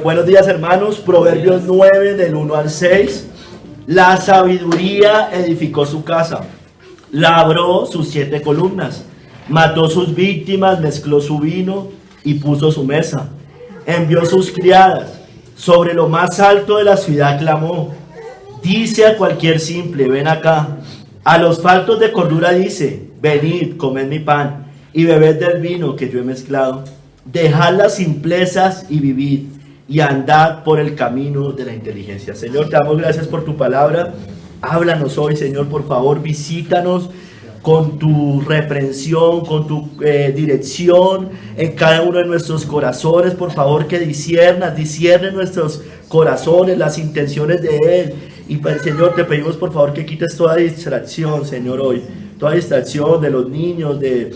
Buenos días, hermanos. Proverbios 9 del 1 al 6. La sabiduría edificó su casa, labró sus 7 columnas, mató sus víctimas, mezcló su vino y puso su mesa. Envió sus criadas, sobre lo más alto de la ciudad clamó. Dice a cualquier simple, ven acá. A los faltos de cordura dice, venid, comed mi pan y bebed del vino que yo he mezclado. Dejad las simplezas y vivid, y andad por el camino de la inteligencia. Señor, te damos gracias por tu palabra. Háblanos hoy, Señor, por favor, visítanos con tu reprensión, con tu dirección en cada uno de nuestros corazones. Por favor, que discierne nuestros corazones, las intenciones de Él. Y Señor, te pedimos por favor que quites toda distracción, Señor, hoy. Toda distracción de los niños, de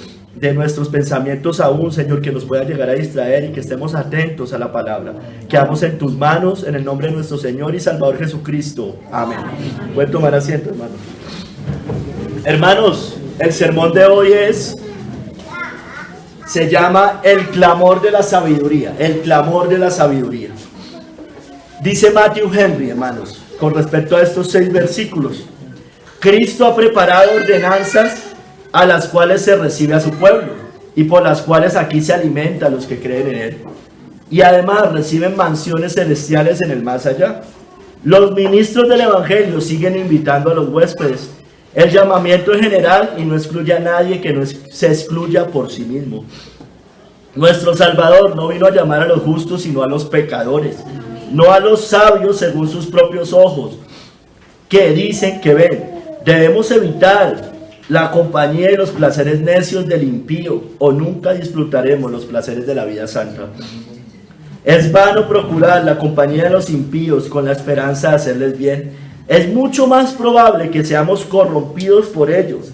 nuestros pensamientos aún, Señor, que nos pueda llegar a distraer, y que estemos atentos a la palabra. Quedamos en tus manos, en el nombre de nuestro Señor y Salvador Jesucristo. Amén. Pueden tomar asiento, hermanos. Hermanos, el sermón de hoy se llama el clamor de la sabiduría. El clamor de la sabiduría. Dice Matthew Henry, hermanos, con respecto a estos 6 versículos: Cristo ha preparado ordenanzas a las cuales se recibe a su pueblo, y por las cuales aquí se alimenta a los que creen en Él, y además reciben mansiones celestiales en el más allá. Los ministros del Evangelio siguen invitando a los huéspedes. El llamamiento es general y no excluye a nadie que no se excluya por sí mismo. Nuestro Salvador no vino a llamar a los justos, sino a los pecadores, no a los sabios según sus propios ojos, que dicen que ven. Debemos evitar la compañía y los placeres necios del impío, o nunca disfrutaremos los placeres de la vida santa. Es vano procurar la compañía de los impíos con la esperanza de hacerles bien. Es mucho más probable que seamos corrompidos por ellos.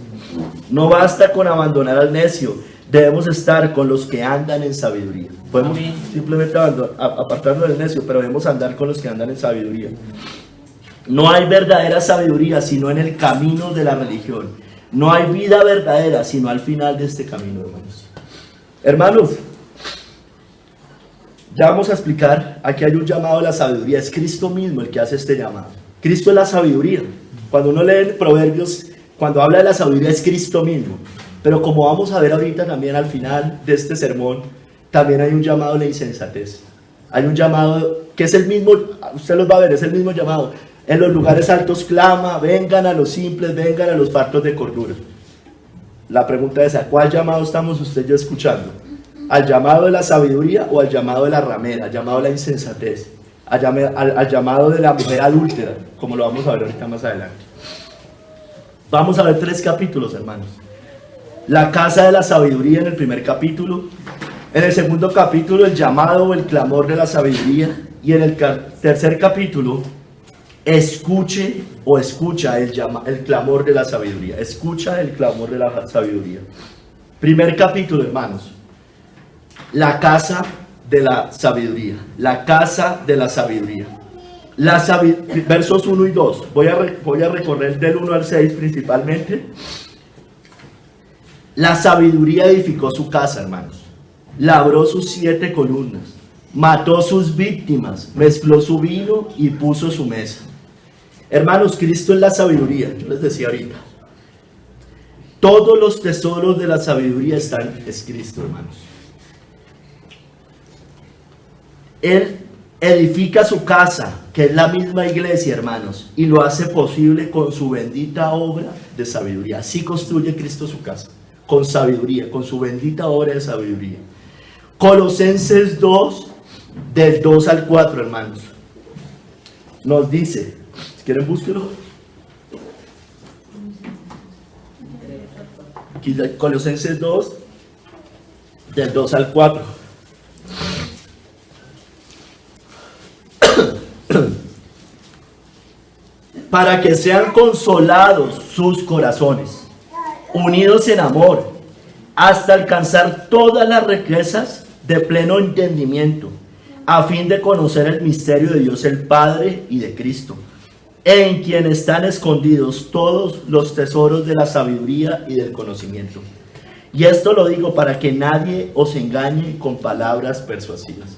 No basta con abandonar al necio, debemos estar con los que andan en sabiduría. Podemos simplemente apartarnos del necio, pero debemos andar con los que andan en sabiduría. No hay verdadera sabiduría sino en el camino de la religión. No hay vida verdadera sino al final de este camino, hermanos. Hermanos, ya vamos a explicar. Aquí hay un llamado a la sabiduría. Es Cristo mismo el que hace este llamado. Cristo es la sabiduría. Cuando uno lee Proverbios, cuando habla de la sabiduría, es Cristo mismo. Pero como vamos a ver ahorita también al final de este sermón, también hay un llamado a la insensatez. Hay un llamado que es el mismo, usted los va a ver, es el mismo llamado. En los lugares altos clama, vengan a los simples, vengan a los faltos de cordura. La pregunta es, ¿a cuál llamado estamos usted y yo escuchando? ¿Al llamado de la sabiduría o al llamado de la ramera, al llamado de la insensatez? Al llamado de la mujer adúltera, como lo vamos a ver ahorita más adelante. Vamos a ver 3 capítulos, hermanos. La casa de la sabiduría en el primer capítulo. En el segundo capítulo, el llamado o el clamor de la sabiduría. Y en el tercer capítulo, escuche o escucha el clamor de la sabiduría. Escucha el clamor de la sabiduría. Primer capítulo, hermanos. La casa de la sabiduría. La casa de la sabiduría. Versos 1 y 2. Voy a recorrer del 1 al 6 principalmente. La sabiduría edificó su casa, hermanos. Labró sus 7 columnas. Mató sus víctimas. Mezcló su vino y puso su mesa. Hermanos, Cristo es la sabiduría. Yo les decía ahorita. Todos los tesoros de la sabiduría están en Cristo, hermanos. Él edifica su casa, que es la misma iglesia, hermanos, y lo hace posible con su bendita obra de sabiduría. Así construye Cristo su casa, con sabiduría, con su bendita obra de sabiduría. Colosenses 2, del 2 al 4, hermanos, nos dice, si quieren búsquelo. Aquí, Colosenses 2, del 2 al 4. Para que sean consolados sus corazones, unidos en amor, hasta alcanzar todas las riquezas de pleno entendimiento, a fin de conocer el misterio de Dios el Padre y de Cristo, en quien están escondidos todos los tesoros de la sabiduría y del conocimiento. Y esto lo digo para que nadie os engañe con palabras persuasivas.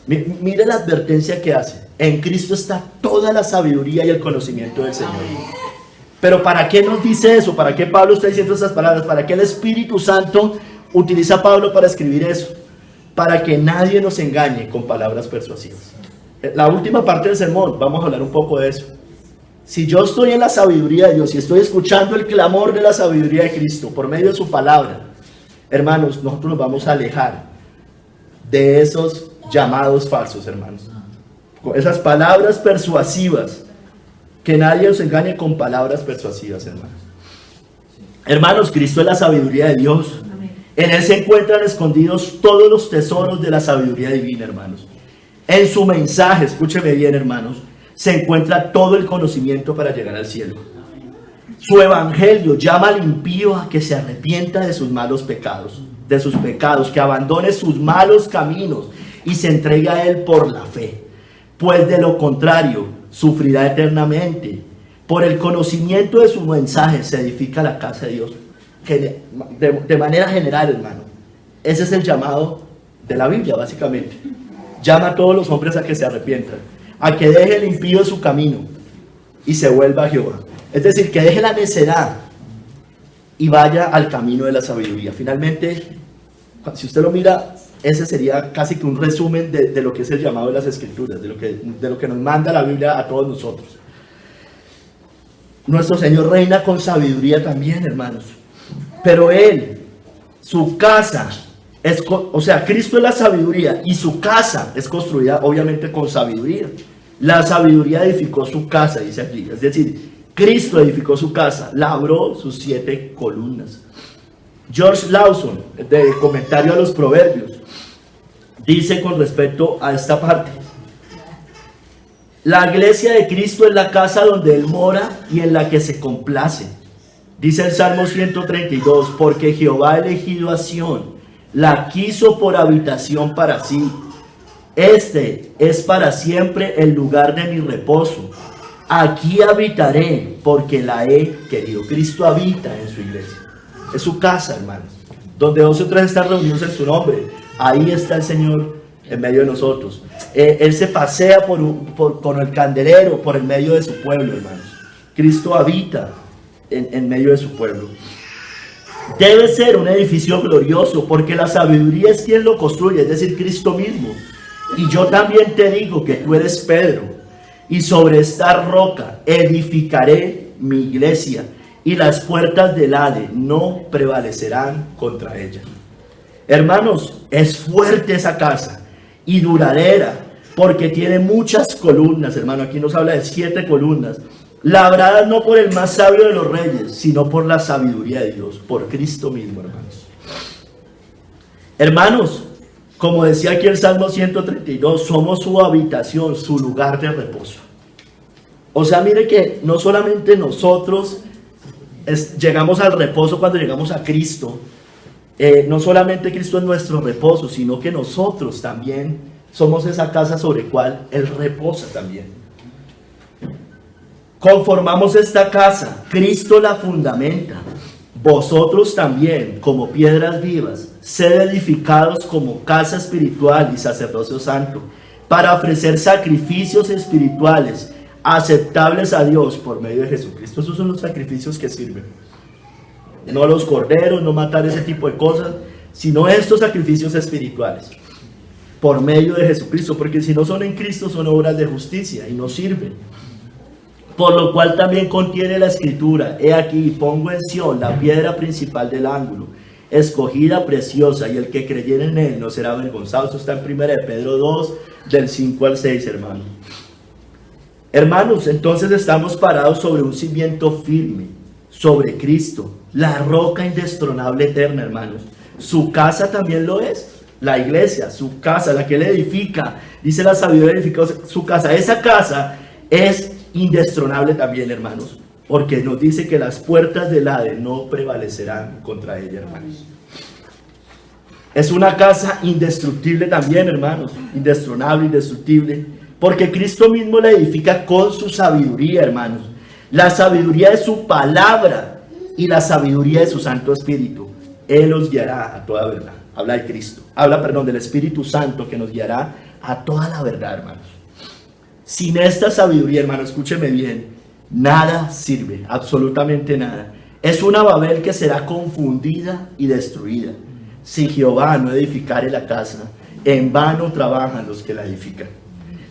Mire la advertencia que hace. En Cristo está toda la sabiduría y el conocimiento del Señor. Pero ¿para qué nos dice eso? ¿Para qué Pablo está diciendo esas palabras? ¿Para qué el Espíritu Santo utiliza a Pablo para escribir eso? Para que nadie nos engañe con palabras persuasivas. La última parte del sermón, vamos a hablar un poco de eso. Si yo estoy en la sabiduría de Dios y estoy escuchando el clamor de la sabiduría de Cristo por medio de su palabra, hermanos, nosotros nos vamos a alejar de esos llamados falsos, hermanos. Con esas palabras persuasivas. Que nadie os engañe con palabras persuasivas, hermanos. Hermanos, Cristo es la sabiduría de Dios. En Él se encuentran escondidos todos los tesoros de la sabiduría divina, hermanos. En su mensaje, escúcheme bien, hermanos, se encuentra todo el conocimiento para llegar al cielo. Su evangelio llama al impío a que se arrepienta de sus malos pecados, que abandone sus malos caminos y se entregue a Él por la fe. Pues de lo contrario, sufrirá eternamente. Por el conocimiento de su mensaje se edifica la casa de Dios. De manera general, hermano, ese es el llamado de la Biblia, básicamente. Llama a todos los hombres a que se arrepientan, a que deje el impío su camino y se vuelva a Jehová. Es decir, que deje la necedad y vaya al camino de la sabiduría. Finalmente, si usted lo mira, ese sería casi que un resumen de lo que es el llamado de las Escrituras, de lo que nos manda la Biblia a todos nosotros. Nuestro Señor reina con sabiduría también, hermanos. Pero Él, su casa, Cristo es la sabiduría y su casa es construida obviamente con sabiduría. La sabiduría edificó su casa, dice aquí. Es decir, Cristo edificó su casa, labró sus 7 columnas. George Lawson, de Comentario a los Proverbios, dice con respecto a esta parte: la iglesia de Cristo es la casa donde Él mora y en la que se complace. Dice el Salmo 132, porque Jehová ha elegido a Sión, la quiso por habitación para sí. Este es para siempre el lugar de mi reposo. Aquí habitaré porque la he querido. Cristo habita en su iglesia. Es su casa, hermanos. Donde 2 o 3 están reunidos en su nombre, ahí está el Señor en medio de nosotros. Él se pasea con el candelero por el medio de su pueblo, hermanos. Cristo habita en medio de su pueblo. Debe ser un edificio glorioso, porque la sabiduría es quien lo construye, es decir, Cristo mismo. Y yo también te digo que tú eres Pedro, y sobre esta roca edificaré mi iglesia, y las puertas del Hades no prevalecerán contra ella. Hermanos, es fuerte esa casa y duradera, porque tiene muchas columnas, hermano. Aquí nos habla de 7 columnas, labradas no por el más sabio de los reyes, sino por la sabiduría de Dios, por Cristo mismo, hermanos. Hermanos, como decía aquí el Salmo 132, somos su habitación, su lugar de reposo. O sea, mire que no solamente nosotros llegamos al reposo cuando llegamos a Cristo, no solamente Cristo es nuestro reposo, sino que nosotros también somos esa casa sobre la cual Él reposa también. Conformamos esta casa, Cristo la fundamenta. Vosotros también, como piedras vivas, sed edificados como casa espiritual y sacerdocio santo, para ofrecer sacrificios espirituales aceptables a Dios por medio de Jesucristo. Esos son los sacrificios que sirven. No los corderos, no matar ese tipo de cosas, sino estos sacrificios espirituales por medio de Jesucristo, porque si no son en Cristo son obras de justicia y no sirven. Por lo cual también contiene la escritura: he aquí, pongo en Sión la piedra principal del ángulo, escogida, preciosa, y el que creyere en él no será avergonzado. Eso está en 1 Pedro 2, del 5 al 6, hermano. Hermanos, entonces estamos parados sobre un cimiento firme, sobre Cristo, la roca indestronable eterna, hermanos. Su casa también lo es, la iglesia, su casa, la que él edifica. Dice la sabiduría, edificó su casa. Esa casa es indestronable también, hermanos, porque nos dice que las puertas del Hades no prevalecerán contra ella, hermanos. Es una casa indestructible también, hermanos, indestronable, indestructible, porque Cristo mismo la edifica con su sabiduría, hermanos. La sabiduría de su palabra y la sabiduría de su Santo Espíritu. Él los guiará a toda verdad. Habla de Cristo, habla, del Espíritu Santo, que nos guiará a toda la verdad, hermanos. Sin esta sabiduría, hermano, escúcheme bien, nada sirve, absolutamente nada. Es una Babel que será confundida y destruida. Si Jehová no edificare la casa, en vano trabajan los que la edifican.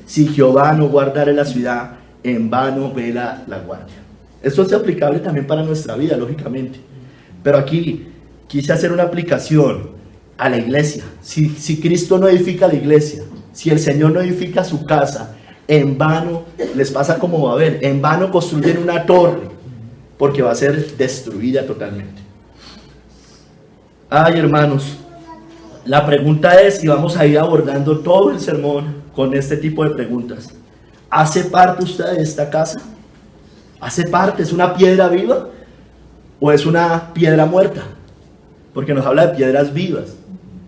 Si Jehová no guardare la ciudad, en vano vela la guardia. Esto es aplicable también para nuestra vida, lógicamente. Pero aquí quise hacer una aplicación a la iglesia. Si Cristo no edifica la iglesia, si el Señor no edifica su casa, en vano les pasa como Babel, en vano construyen una torre, porque va a ser destruida totalmente. Ay, hermanos, la pregunta es, y vamos a ir abordando todo el sermón con este tipo de preguntas: ¿hace parte usted de esta casa? ¿Hace parte? ¿Es una piedra viva o es una piedra muerta? Porque nos habla de piedras vivas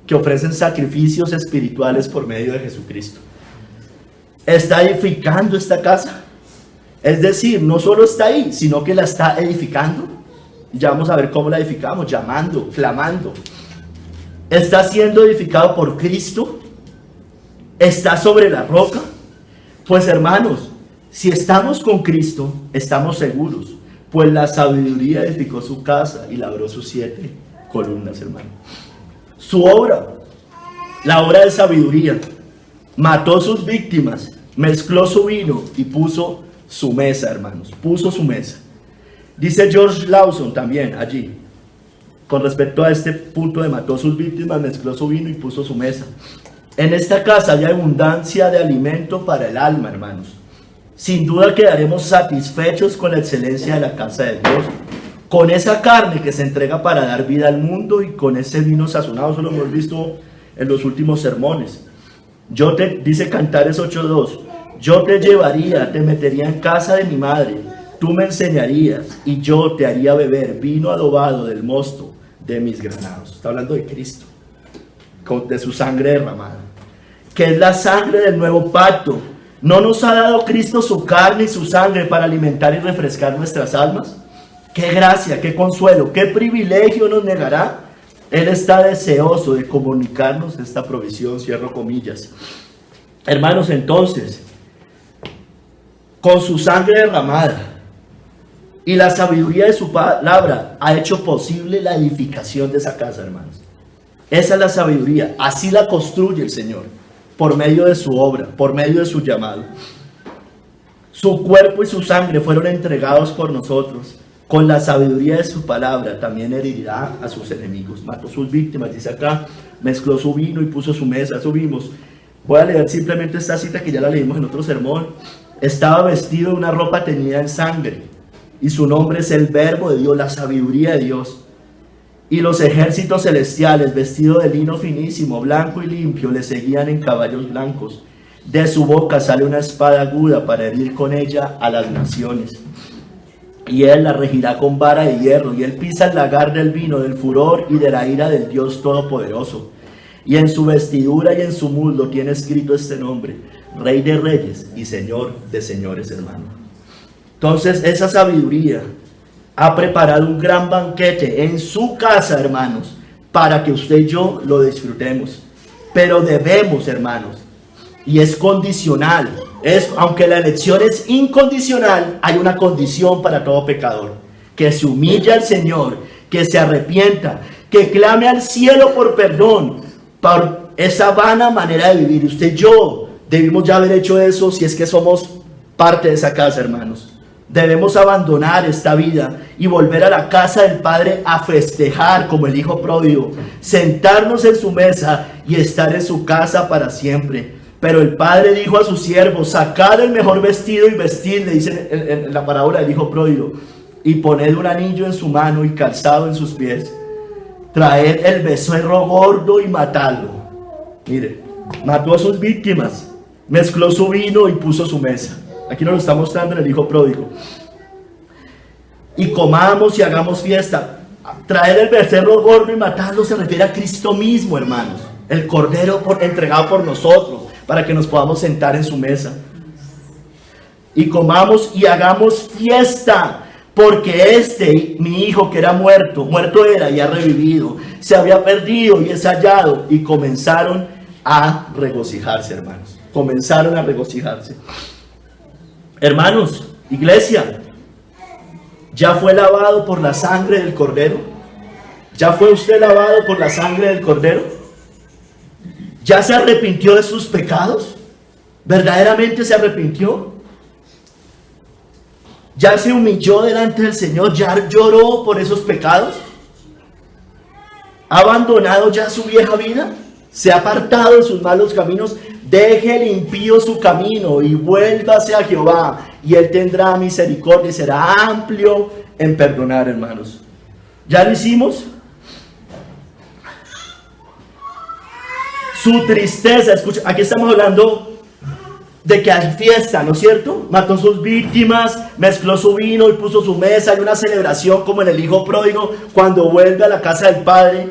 que ofrecen sacrificios espirituales por medio de Jesucristo. ¿Está edificando esta casa? Es decir, no solo está ahí, sino que la está edificando. Ya vamos a ver cómo la edificamos: llamando, clamando. ¿Está siendo edificado por Cristo? ¿Está sobre la roca? Pues, hermanos, si estamos con Cristo, estamos seguros, pues la sabiduría edificó su casa y labró sus 7 columnas, hermano. Su obra, la obra de sabiduría, mató sus víctimas, mezcló su vino y puso su mesa, hermanos, puso su mesa. Dice George Lawson también allí, con respecto a este punto de mató sus víctimas, mezcló su vino y puso su mesa: en esta casa hay abundancia de alimento para el alma, hermanos. Sin duda quedaremos satisfechos con la excelencia de la casa de Dios, con esa carne que se entrega para dar vida al mundo y con ese vino sazonado. Eso lo hemos visto en los últimos sermones. Dice Cantares 8:2, yo te llevaría, te metería en casa de mi madre, tú me enseñarías y yo te haría beber vino adobado del mosto de mis granados. Está hablando de Cristo, de su sangre derramada, que es la sangre del nuevo pacto. ¿No nos ha dado Cristo su carne y su sangre para alimentar y refrescar nuestras almas? ¡Qué gracia, qué consuelo, qué privilegio nos negará! Él está deseoso de comunicarnos esta provisión, cierro comillas. Hermanos, entonces, con su sangre derramada y la sabiduría de su palabra, ha hecho posible la edificación de esa casa, hermanos. Esa es la sabiduría, así la construye el Señor, por medio de su obra, por medio de su llamado. Su cuerpo y su sangre fueron entregados por nosotros. Con la sabiduría de su palabra también herirá a sus enemigos. Mató sus víctimas, dice acá, mezcló su vino y puso su mesa. Subimos. Voy a leer simplemente esta cita que ya la leímos en otro sermón. Estaba vestido de una ropa teñida en sangre, y su nombre es el Verbo de Dios, la sabiduría de Dios. Y los ejércitos celestiales, vestidos de lino finísimo, blanco y limpio, le seguían en caballos blancos. De su boca sale una espada aguda para herir con ella a las naciones. Y él la regirá con vara de hierro, y él pisa el lagar del vino, del furor y de la ira del Dios Todopoderoso. Y en su vestidura y en su muslo tiene escrito este nombre: Rey de Reyes y Señor de Señores, hermano. Entonces, esa sabiduría ha preparado un gran banquete en su casa, hermanos, para que usted y yo lo disfrutemos. Pero debemos, hermanos, y es condicional. Aunque la elección es incondicional, hay una condición para todo pecador: que se humille al Señor, que se arrepienta, que clame al cielo por perdón por esa vana manera de vivir. Usted y yo debimos ya haber hecho eso si es que somos parte de esa casa, hermanos. Debemos abandonar esta vida y volver a la casa del Padre a festejar como el hijo pródigo, sentarnos en su mesa y estar en su casa para siempre. Pero el padre dijo a sus siervos: sacad el mejor vestido y vestidle, dice en la parábola del hijo pródigo, y poned un anillo en su mano y calzado en sus pies. Traed el becerro gordo y matadlo. Mire, mató a sus víctimas, mezcló su vino y puso su mesa. Aquí nos lo está mostrando en el hijo pródigo. Y comamos y hagamos fiesta. Traed el becerro gordo y matadlo se refiere a Cristo mismo, hermanos. El cordero entregado por nosotros, para que nos podamos sentar en su mesa. Y comamos y hagamos fiesta, porque mi hijo que era muerto era y ha revivido, se había perdido y es hallado. Y comenzaron a regocijarse, hermanos. Comenzaron a regocijarse. Hermanos, iglesia, ¿ya fue lavado por la sangre del Cordero? ¿Ya fue usted lavado por la sangre del Cordero? ¿Ya se arrepintió de sus pecados? ¿Verdaderamente se arrepintió? ¿Ya se humilló delante del Señor? ¿Ya lloró por esos pecados? ¿Ha abandonado ya su vieja vida? ¿Se ha apartado de sus malos caminos? Deje el impío su camino y vuélvase a Jehová, y Él tendrá misericordia y será amplio en perdonar, hermanos. ¿Ya lo hicimos? Su tristeza, escucha, aquí estamos hablando de que hay fiesta, ¿no es cierto? Mató sus víctimas, mezcló su vino y puso su mesa. Hay una celebración como en el hijo pródigo cuando vuelve a la casa del padre.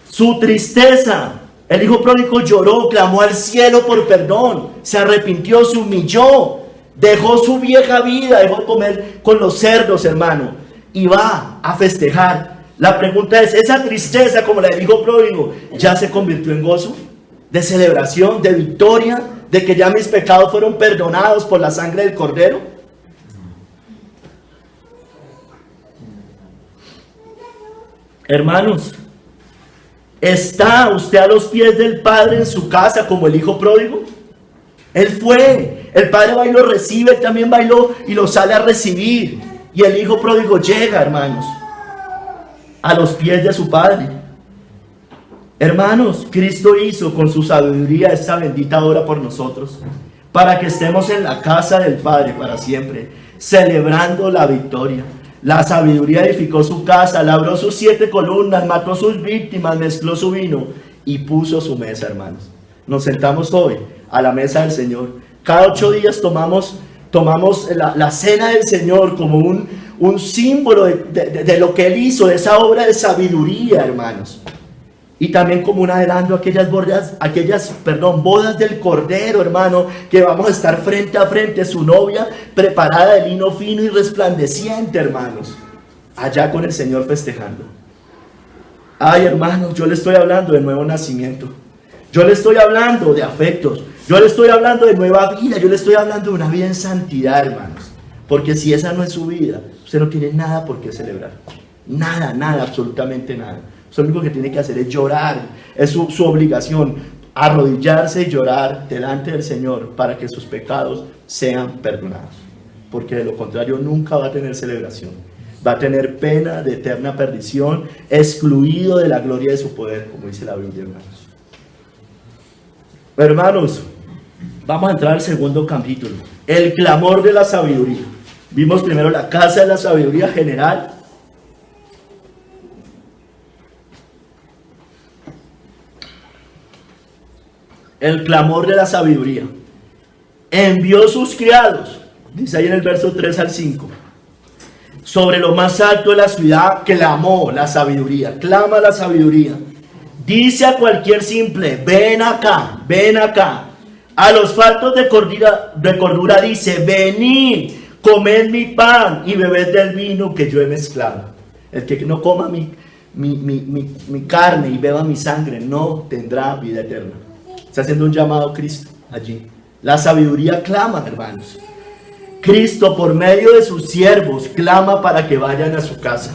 Su tristeza, el hijo pródigo lloró, clamó al cielo por perdón, se arrepintió, se humilló, dejó su vieja vida, dejó de comer con los cerdos, hermano, y va a festejar. La pregunta es, ¿esa tristeza como la del hijo pródigo ya se convirtió en gozo? ¿De celebración, de victoria, de que ya mis pecados fueron perdonados por la sangre del Cordero? Hermanos, ¿está usted a los pies del Padre en su casa como el hijo pródigo? Él fue, el Padre va y lo recibe, él también va y lo sale a recibir. Y el hijo pródigo llega, hermanos, a los pies de su Padre. Hermanos, Cristo hizo con su sabiduría esta bendita obra por nosotros, para que estemos en la casa del Padre para siempre, celebrando la victoria. La sabiduría edificó su casa, labró sus 7 columnas, mató sus víctimas, mezcló su vino y puso su mesa, hermanos. Nos sentamos hoy a la mesa del Señor. Cada 8 días tomamos la cena del Señor como un símbolo de lo que Él hizo, de esa obra de sabiduría, hermanos. Y también como un adelanto a aquellas bodas del Cordero, hermano, que vamos a estar frente a frente, su novia preparada de lino fino y resplandeciente, hermanos, allá con el Señor festejando. Ay, hermanos, yo le estoy hablando de nuevo nacimiento, yo le estoy hablando de afectos, yo le estoy hablando de nueva vida, yo le estoy hablando de una vida en santidad, hermanos, porque si esa no es su vida, usted no tiene nada por qué celebrar, nada, absolutamente nada. Lo único que tiene que hacer es llorar, es su obligación, arrodillarse y llorar delante del Señor para que sus pecados sean perdonados, porque de lo contrario nunca va a tener celebración, va a tener pena de eterna perdición, excluido de la gloria de su poder, como dice la Biblia, hermanos. Hermanos, vamos a entrar al segundo capítulo, el clamor de la sabiduría. Vimos primero la casa de la sabiduría general. El clamor de la sabiduría. Envió sus criados, dice ahí en el verso 3 al 5. Sobre lo más alto de la ciudad clamó la sabiduría, clama la sabiduría. Dice a cualquier simple, ven acá, ven acá. A los faltos de cordura dice, venid, comed mi pan y bebed del vino que yo he mezclado. El que no coma mi carne y beba mi sangre no tendrá vida eterna. Está haciendo un llamado a Cristo allí. La sabiduría clama, hermanos. Cristo, por medio de sus siervos, clama para que vayan a su casa.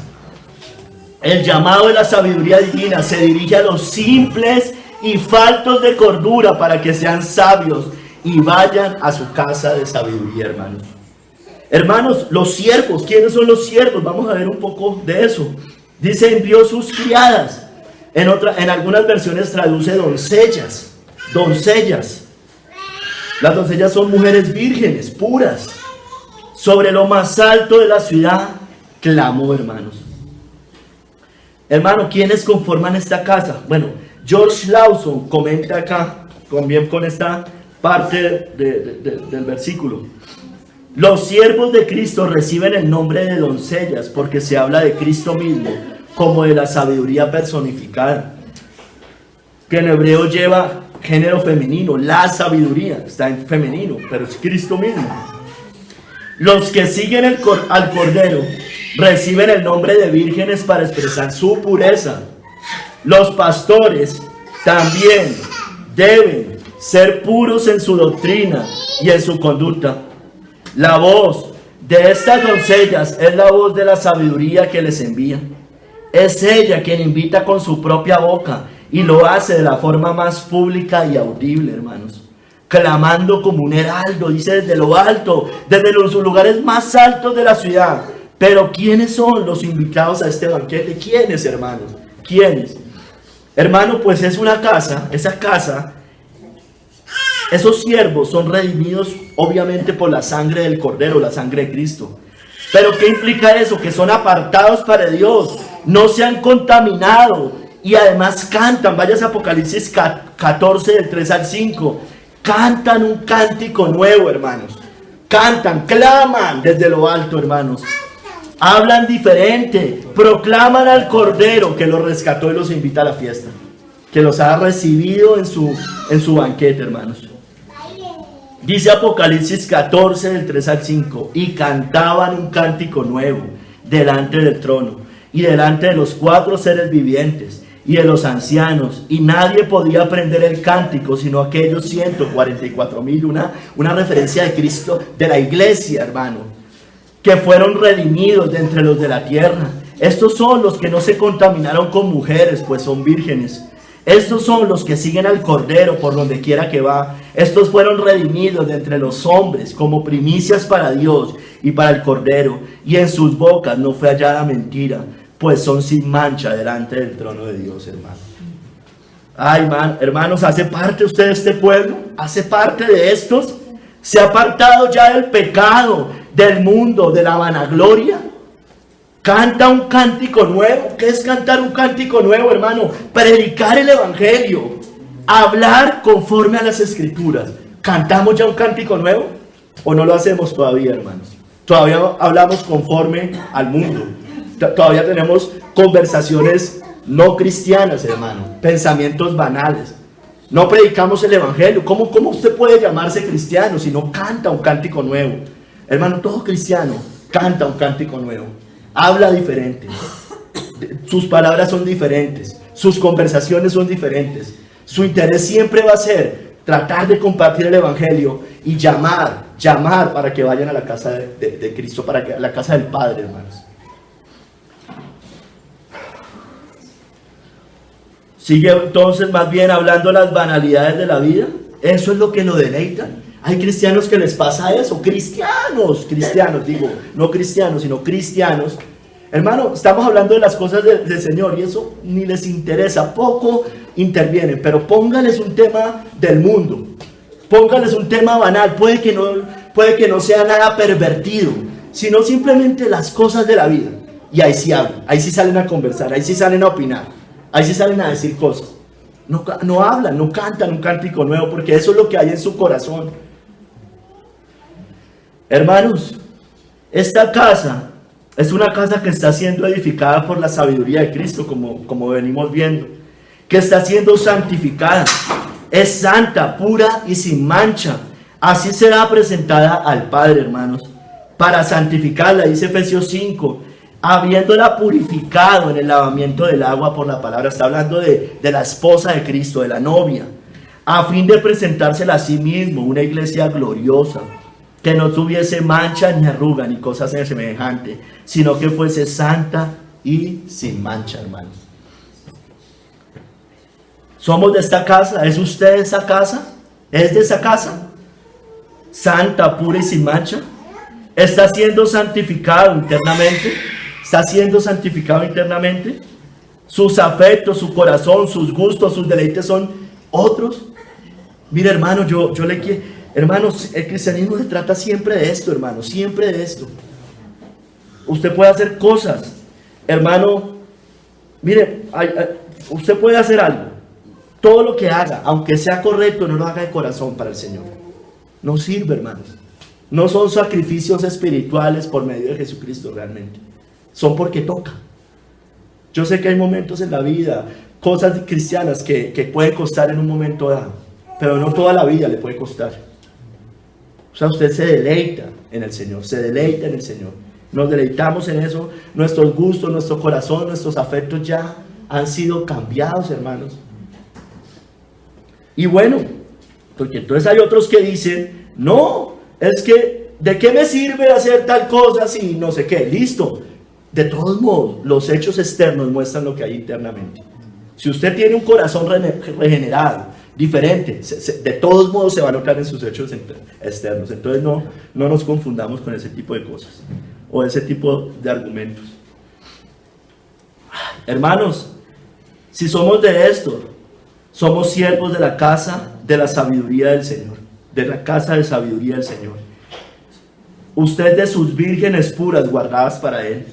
El llamado de la sabiduría divina se dirige a los simples y faltos de cordura para que sean sabios y vayan a su casa de sabiduría, hermanos. Hermanos, los siervos, ¿quiénes son los siervos? Vamos a ver un poco de eso. Dice, envió sus criadas. En algunas versiones traduce doncellas. Doncellas. Las doncellas son mujeres vírgenes, puras. Sobre lo más alto de la ciudad clamó, hermanos. Hermano, ¿quiénes conforman esta casa? Bueno, George Lawson comenta acá, también con esta parte del versículo. Los siervos de Cristo reciben el nombre de doncellas porque se habla de Cristo mismo como de la sabiduría personificada, que en hebreo lleva género femenino, la sabiduría, está en femenino, pero es Cristo mismo. Los que siguen al Cordero reciben el nombre de vírgenes para expresar su pureza. Los pastores también deben ser puros en su doctrina y en su conducta. La voz de estas doncellas es la voz de la sabiduría que les envía. Es ella quien invita con su propia boca y lo hace de la forma más pública y audible, hermanos. Clamando como un heraldo, dice desde lo alto, desde los lugares más altos de la ciudad. Pero ¿quiénes son los invitados a este banquete? ¿Quiénes, hermanos? ¿Quiénes? Hermano, pues es una casa, esa casa, esos siervos son redimidos obviamente por la sangre del Cordero, la sangre de Cristo. Pero ¿qué implica eso? Que son apartados para Dios, no se han contaminado y además cantan. Vayas a Apocalipsis 14 del 3 al 5. Cantan un cántico nuevo, hermanos. Cantan, claman desde lo alto, hermanos. Hablan diferente, proclaman al Cordero que los rescató y los invita a la fiesta, que los ha recibido en su banquete, hermanos. Dice Apocalipsis 14 del 3 al 5, y cantaban un cántico nuevo delante del trono y delante de los 4 seres vivientes y de los ancianos, y nadie podía aprender el cántico sino aquellos 144,000, una referencia de Cristo, de la iglesia, hermano, que fueron redimidos de entre los de la tierra. Estos son los que no se contaminaron con mujeres, pues son vírgenes. Estos son los que siguen al Cordero por donde quiera que va. Estos fueron redimidos de entre los hombres como primicias para Dios y para el Cordero. Y en sus bocas no fue hallada mentira, pues son sin mancha delante del trono de Dios, hermano. Ay, hermanos, ¿hace parte usted de este pueblo? ¿Hace parte de estos? ¿Se ha apartado ya del pecado, del mundo, de la vanagloria? Canta un cántico nuevo. ¿Qué es cantar un cántico nuevo, hermano? Predicar el evangelio, hablar conforme a las escrituras. ¿Cantamos ya un cántico nuevo? ¿O no lo hacemos todavía, hermanos? Todavía hablamos conforme al mundo. Todavía tenemos conversaciones no cristianas, hermano. Pensamientos banales. No predicamos el evangelio. ¿Cómo usted puede llamarse cristiano si no canta un cántico nuevo? Hermano, todo cristiano canta un cántico nuevo. Habla diferente, sus palabras son diferentes, sus conversaciones son diferentes. Su interés siempre va a ser tratar de compartir el evangelio y llamar para que vayan a la casa de Cristo, a la casa del Padre, hermanos. Sigue entonces más bien hablando las banalidades de la vida. Eso es lo que lo deleitan. Hay cristianos que les pasa eso, cristianos, digo, no cristianos, sino cristianos. Hermano, estamos hablando de las cosas del Señor y eso ni les interesa, poco intervienen, pero póngales un tema del mundo, póngales un tema banal, puede que no sea nada pervertido, sino simplemente las cosas de la vida. Y ahí sí hablan, ahí sí salen a conversar, ahí sí salen a opinar, ahí sí salen a decir cosas. No hablan, no cantan un cántico nuevo, porque eso es lo que hay en su corazón. Hermanos, esta casa es una casa que está siendo edificada por la sabiduría de Cristo, como venimos viendo, que está siendo santificada, es santa, pura y sin mancha. Así será presentada al Padre, hermanos, para santificarla, dice Efesios 5, habiéndola purificado en el lavamiento del agua por la palabra. Está hablando de la esposa de Cristo, de la novia, a fin de presentársela a sí mismo, una iglesia gloriosa, que no tuviese mancha ni arruga ni cosas semejantes, sino que fuese santa y sin mancha, hermanos. ¿Somos de esta casa? ¿Es usted de esa casa? ¿Es de esa casa? Santa, pura y sin mancha. ¿Está siendo santificado internamente? ¿Está siendo santificado internamente? ¿Sus afectos, su corazón, sus gustos, sus deleites son otros? Mire, hermano, yo le quiero... Hermanos, el cristianismo se trata siempre de esto, hermano, siempre de esto. Usted puede hacer cosas, hermano, mire, usted puede hacer algo. Todo lo que haga, aunque sea correcto, no lo haga de corazón para el Señor. No sirve, hermanos. No son sacrificios espirituales por medio de Jesucristo realmente. Son porque toca. Yo sé que hay momentos en la vida, cosas cristianas que pueden costar en un momento dado, pero no toda la vida le puede costar. O sea, usted se deleita en el Señor, se deleita en el Señor. Nos deleitamos en eso, nuestros gustos, nuestro corazón, nuestros afectos ya han sido cambiados, hermanos. Y bueno, porque entonces hay otros que dicen, no, es que, ¿de qué me sirve hacer tal cosa si no sé qué? Listo. De todos modos, los hechos externos muestran lo que hay internamente. Si usted tiene un corazón regenerado, diferente, de todos modos se va a notar en sus hechos externos. Entonces no nos confundamos con ese tipo de cosas o ese tipo de argumentos. Hermanos, si somos de esto, somos siervos de la casa de la sabiduría del Señor, de la casa de sabiduría del Señor. Usted de sus vírgenes puras guardadas para Él,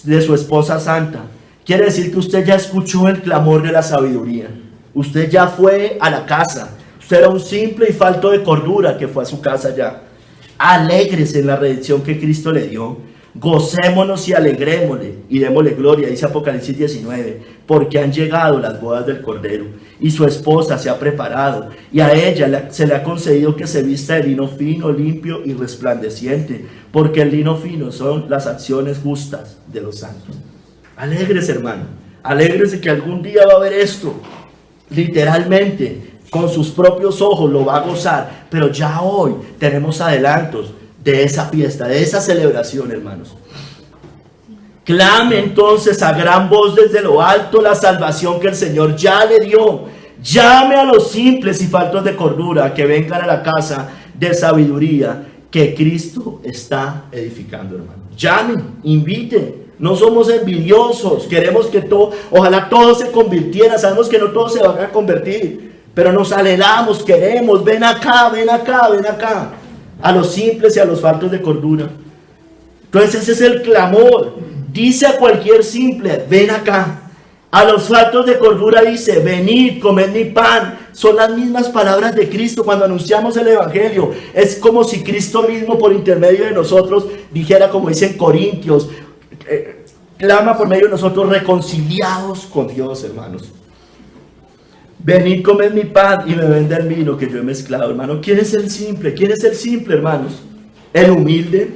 de su esposa santa. Quiere decir que usted ya escuchó el clamor de la sabiduría. Usted ya fue a la casa. Usted era un simple y falto de cordura que fue a su casa ya. Alégrese en la redención que Cristo le dio. Gocémonos y alegrémosle y démosle gloria, dice Apocalipsis 19, porque han llegado las bodas del Cordero y su esposa se ha preparado y a ella se le ha concedido que se vista de lino fino, limpio y resplandeciente, porque el lino fino son las acciones justas de los santos. Alégrese, hermano, alégrese que algún día va a ver esto, literalmente, con sus propios ojos lo va a gozar, pero ya hoy tenemos adelantos de esa fiesta, de esa celebración, hermanos. Clame entonces a gran voz desde lo alto la salvación que el Señor ya le dio. Llame a los simples y faltos de cordura que vengan a la casa de sabiduría que Cristo está edificando, hermano. Llame, invite. No somos envidiosos, queremos que todo, ojalá todo se convirtiera. Sabemos que no todo se va a convertir, pero nos alegramos, queremos, ven acá, ven acá, ven acá. A los simples y a los faltos de cordura. Entonces ese es el clamor. Dice a cualquier simple, ven acá. A los faltos de cordura dice, venid, comed mi pan. Son las mismas palabras de Cristo cuando anunciamos el Evangelio. Es como si Cristo mismo por intermedio de nosotros dijera, como dice en Corintios, clama por medio de nosotros reconciliados con Dios, hermanos. Venid, comed mi pan y bebed del vino que yo he mezclado, hermano. ¿Quién es el simple? ¿Quién es el simple, hermanos? El humilde,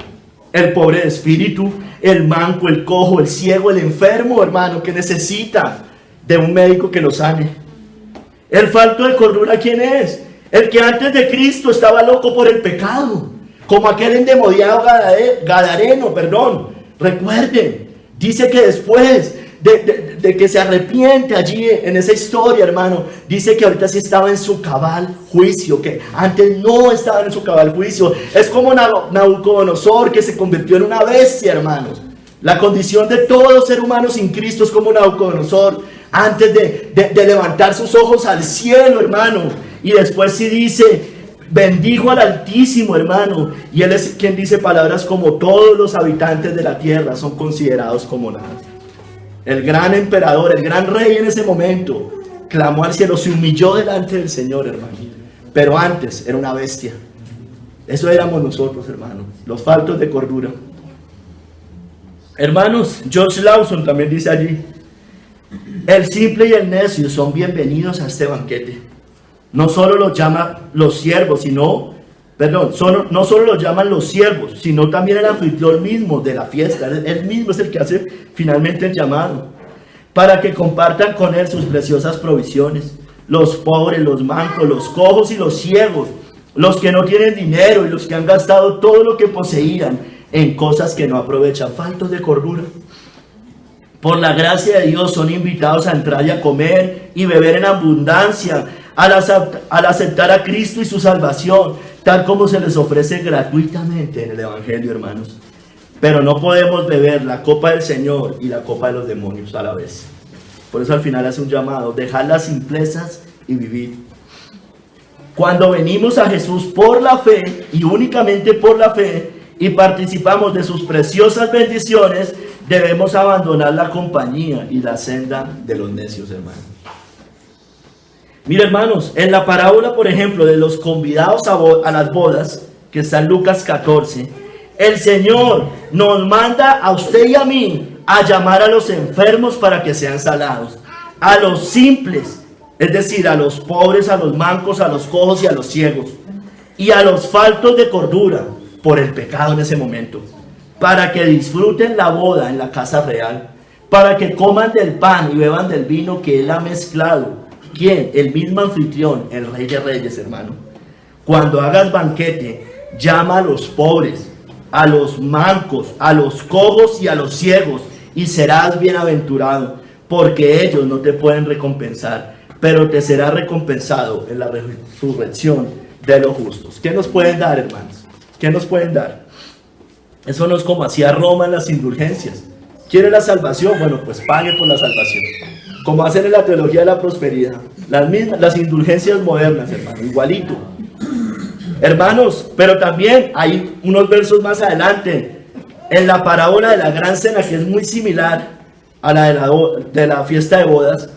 el pobre de espíritu, el manco, el cojo, el ciego, el enfermo, hermano, que necesita de un médico que lo sane. El falto de cordura, ¿quién es? El que antes de Cristo estaba loco por el pecado, como aquel endemoniado gadareno, Recuerden, dice que después de que se arrepiente allí en esa historia, hermano, dice que ahorita sí estaba en su cabal juicio, que antes no estaba en su cabal juicio. Es como Nabucodonosor, que se convirtió en una bestia, hermanos. La condición de todo ser humano sin Cristo es como Nabucodonosor, antes de levantar sus ojos al cielo, hermano. Y después sí dice, bendijo al Altísimo, hermano. Y Él es quien dice palabras como, todos los habitantes de la tierra son considerados como nada. El gran emperador, el gran rey en ese momento, clamó al cielo, se humilló delante del Señor, hermano. Pero antes era una bestia. Eso éramos nosotros, hermano, los faltos de cordura. Hermanos, George Lawson también dice allí, el simple y el necio son bienvenidos a este banquete. No solo los llama los siervos, no solo los llaman los siervos, sino también el anfitrión mismo de la fiesta. Él mismo es el que hace finalmente el llamado, para que compartan con él sus preciosas provisiones. Los pobres, los mancos, los cojos y los ciegos, los que no tienen dinero y los que han gastado todo lo que poseían en cosas que no aprovechan, faltos de cordura. Por la gracia de Dios son invitados a entrar y a comer y beber en abundancia, al aceptar a Cristo y su salvación, tal como se les ofrece gratuitamente en el Evangelio, hermanos. Pero no podemos beber la copa del Señor y la copa de los demonios a la vez. Por eso al final hace un llamado, dejad las simplezas y vivid. Cuando venimos a Jesús por la fe y únicamente por la fe y participamos de sus preciosas bendiciones, debemos abandonar la compañía y la senda de los necios, hermanos. Mira, hermanos, en la parábola, por ejemplo, de los convidados a las bodas, que está en Lucas 14, el Señor nos manda a usted y a mí a llamar a los enfermos para que sean sanados, a los simples, es decir, a los pobres, a los mancos, a los cojos y a los ciegos, y a los faltos de cordura por el pecado en ese momento, para que disfruten la boda en la casa real, para que coman del pan y beban del vino que Él ha mezclado ¿Quién? El mismo anfitrión, el Rey de Reyes, hermano. Cuando hagas banquete, llama a los pobres, a los mancos, a los cojos y a los ciegos, y serás bienaventurado, porque ellos no te pueden recompensar, pero te será recompensado en la resurrección de los justos. ¿Qué nos pueden dar, hermanos? ¿Qué nos pueden dar? Eso no es como hacía Roma en las indulgencias. ¿Quiere la salvación? Bueno, pues pague por la salvación. Como hacen en la teología de la prosperidad. Las indulgencias modernas, hermano, igualito. Hermanos, pero también hay unos versos más adelante, en la parábola de la gran cena, que es muy similar a la de la fiesta de bodas.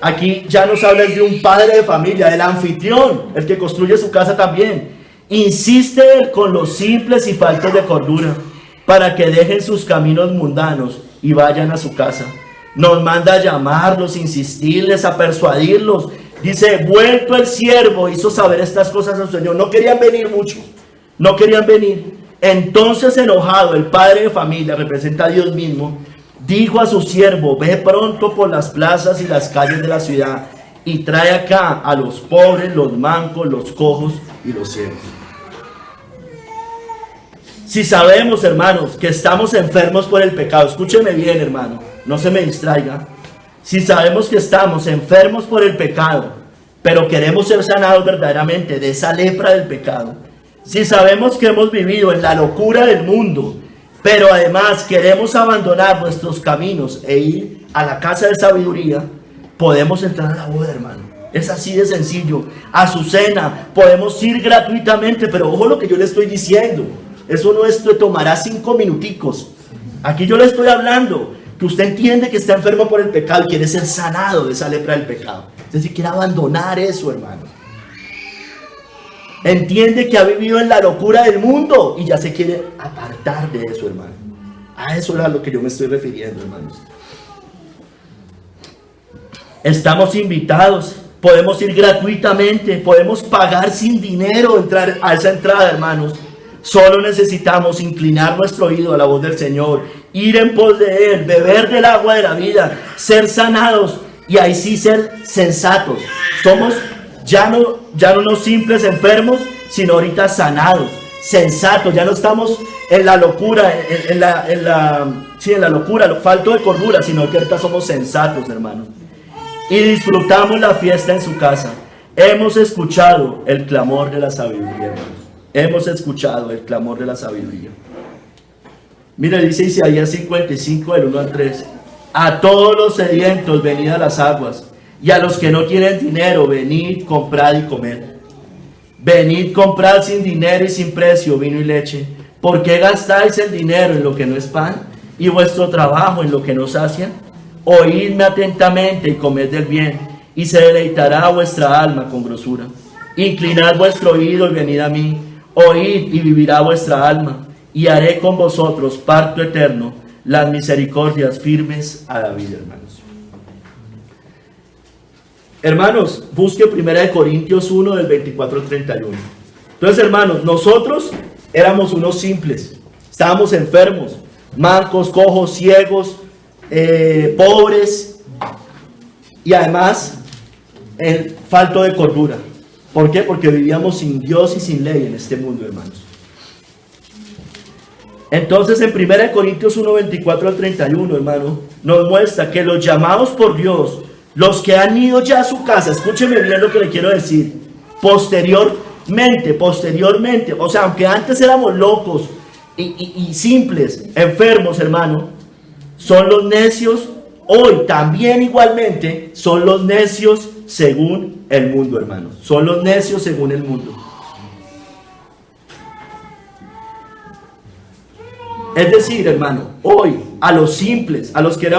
Aquí ya nos habla de un padre de familia, del anfitrión, el que construye su casa también. Insiste con los simples y faltos de cordura, para que dejen sus caminos mundanos y vayan a su casa. Nos manda a llamarlos, insistirles, a persuadirlos. Dice, vuelto el siervo, hizo saber estas cosas al Señor. No querían venir muchos, no querían venir. Entonces, enojado, el padre de familia, representa a Dios mismo, dijo a su siervo, ve pronto por las plazas y las calles de la ciudad y trae acá a los pobres, los mancos, los cojos y los ciegos. Si sabemos, hermanos, que estamos enfermos por el pecado, escúcheme bien, hermano, no se me distraiga. Si sabemos que estamos enfermos por el pecado, pero queremos ser sanados verdaderamente de esa lepra del pecado, si sabemos que hemos vivido en la locura del mundo, pero además queremos abandonar nuestros caminos e ir a la casa de sabiduría, podemos entrar a la boda, hermano. Es así de sencillo. A su cena podemos ir gratuitamente, pero ojo lo que yo le estoy diciendo. Eso no es, tomará 5 minuticos. Aquí yo le estoy hablando que usted entiende que está enfermo por el pecado y quiere ser sanado de esa lepra del pecado. Es decir, quiere abandonar eso, hermano. Entiende que ha vivido en la locura del mundo y ya se quiere apartar de eso, hermano. A eso es a lo que yo me estoy refiriendo, hermanos. Estamos invitados, podemos ir gratuitamente, podemos pagar sin dinero entrar a esa entrada, hermanos. Solo necesitamos inclinar nuestro oído a la voz del Señor, ir en pos de Él, beber del agua de la vida, ser sanados y ahí sí ser sensatos. Somos ya no unos simples enfermos, sino ahorita sanados, sensatos. Ya no estamos en la locura, en la locura, falto de cordura, sino que ahorita somos sensatos, hermanos. Y disfrutamos la fiesta en su casa. Hemos escuchado el clamor de la sabiduría, hermanos. Hemos escuchado el clamor de la sabiduría. Mira, dice Isaías 55, del 1 al 3. A todos los sedientos, venid a las aguas, y a los que no tienen dinero, venid, comprad y comed. Venid, comprad sin dinero y sin precio vino y leche. ¿Por qué gastáis el dinero en lo que no es pan, y vuestro trabajo en lo que no sacia? Oídme atentamente y comed del bien, y se deleitará vuestra alma con grosura. Inclinad vuestro oído y venid a mí. Oíd y vivirá vuestra alma, y haré con vosotros pacto eterno, las misericordias firmes a David, hermanos. Hermanos, busque 1 Corintios 1 del 24 al 31. Entonces, hermanos, nosotros éramos unos simples, estábamos enfermos, mancos, cojos, ciegos, pobres, y además falto de cordura. ¿Por qué? Porque vivíamos sin Dios y sin ley en este mundo, hermanos. Entonces, en 1 Corintios 1, 24 al 31, hermano, nos muestra que los llamados por Dios, los que han ido ya a su casa, escúcheme bien lo que le quiero decir, posteriormente, o sea, aunque antes éramos locos y simples, enfermos, hermano, son los necios, hoy también igualmente son los necios según el mundo, hermanos. Son los necios según el mundo. Es decir, hermano, hoy a los simples, a los que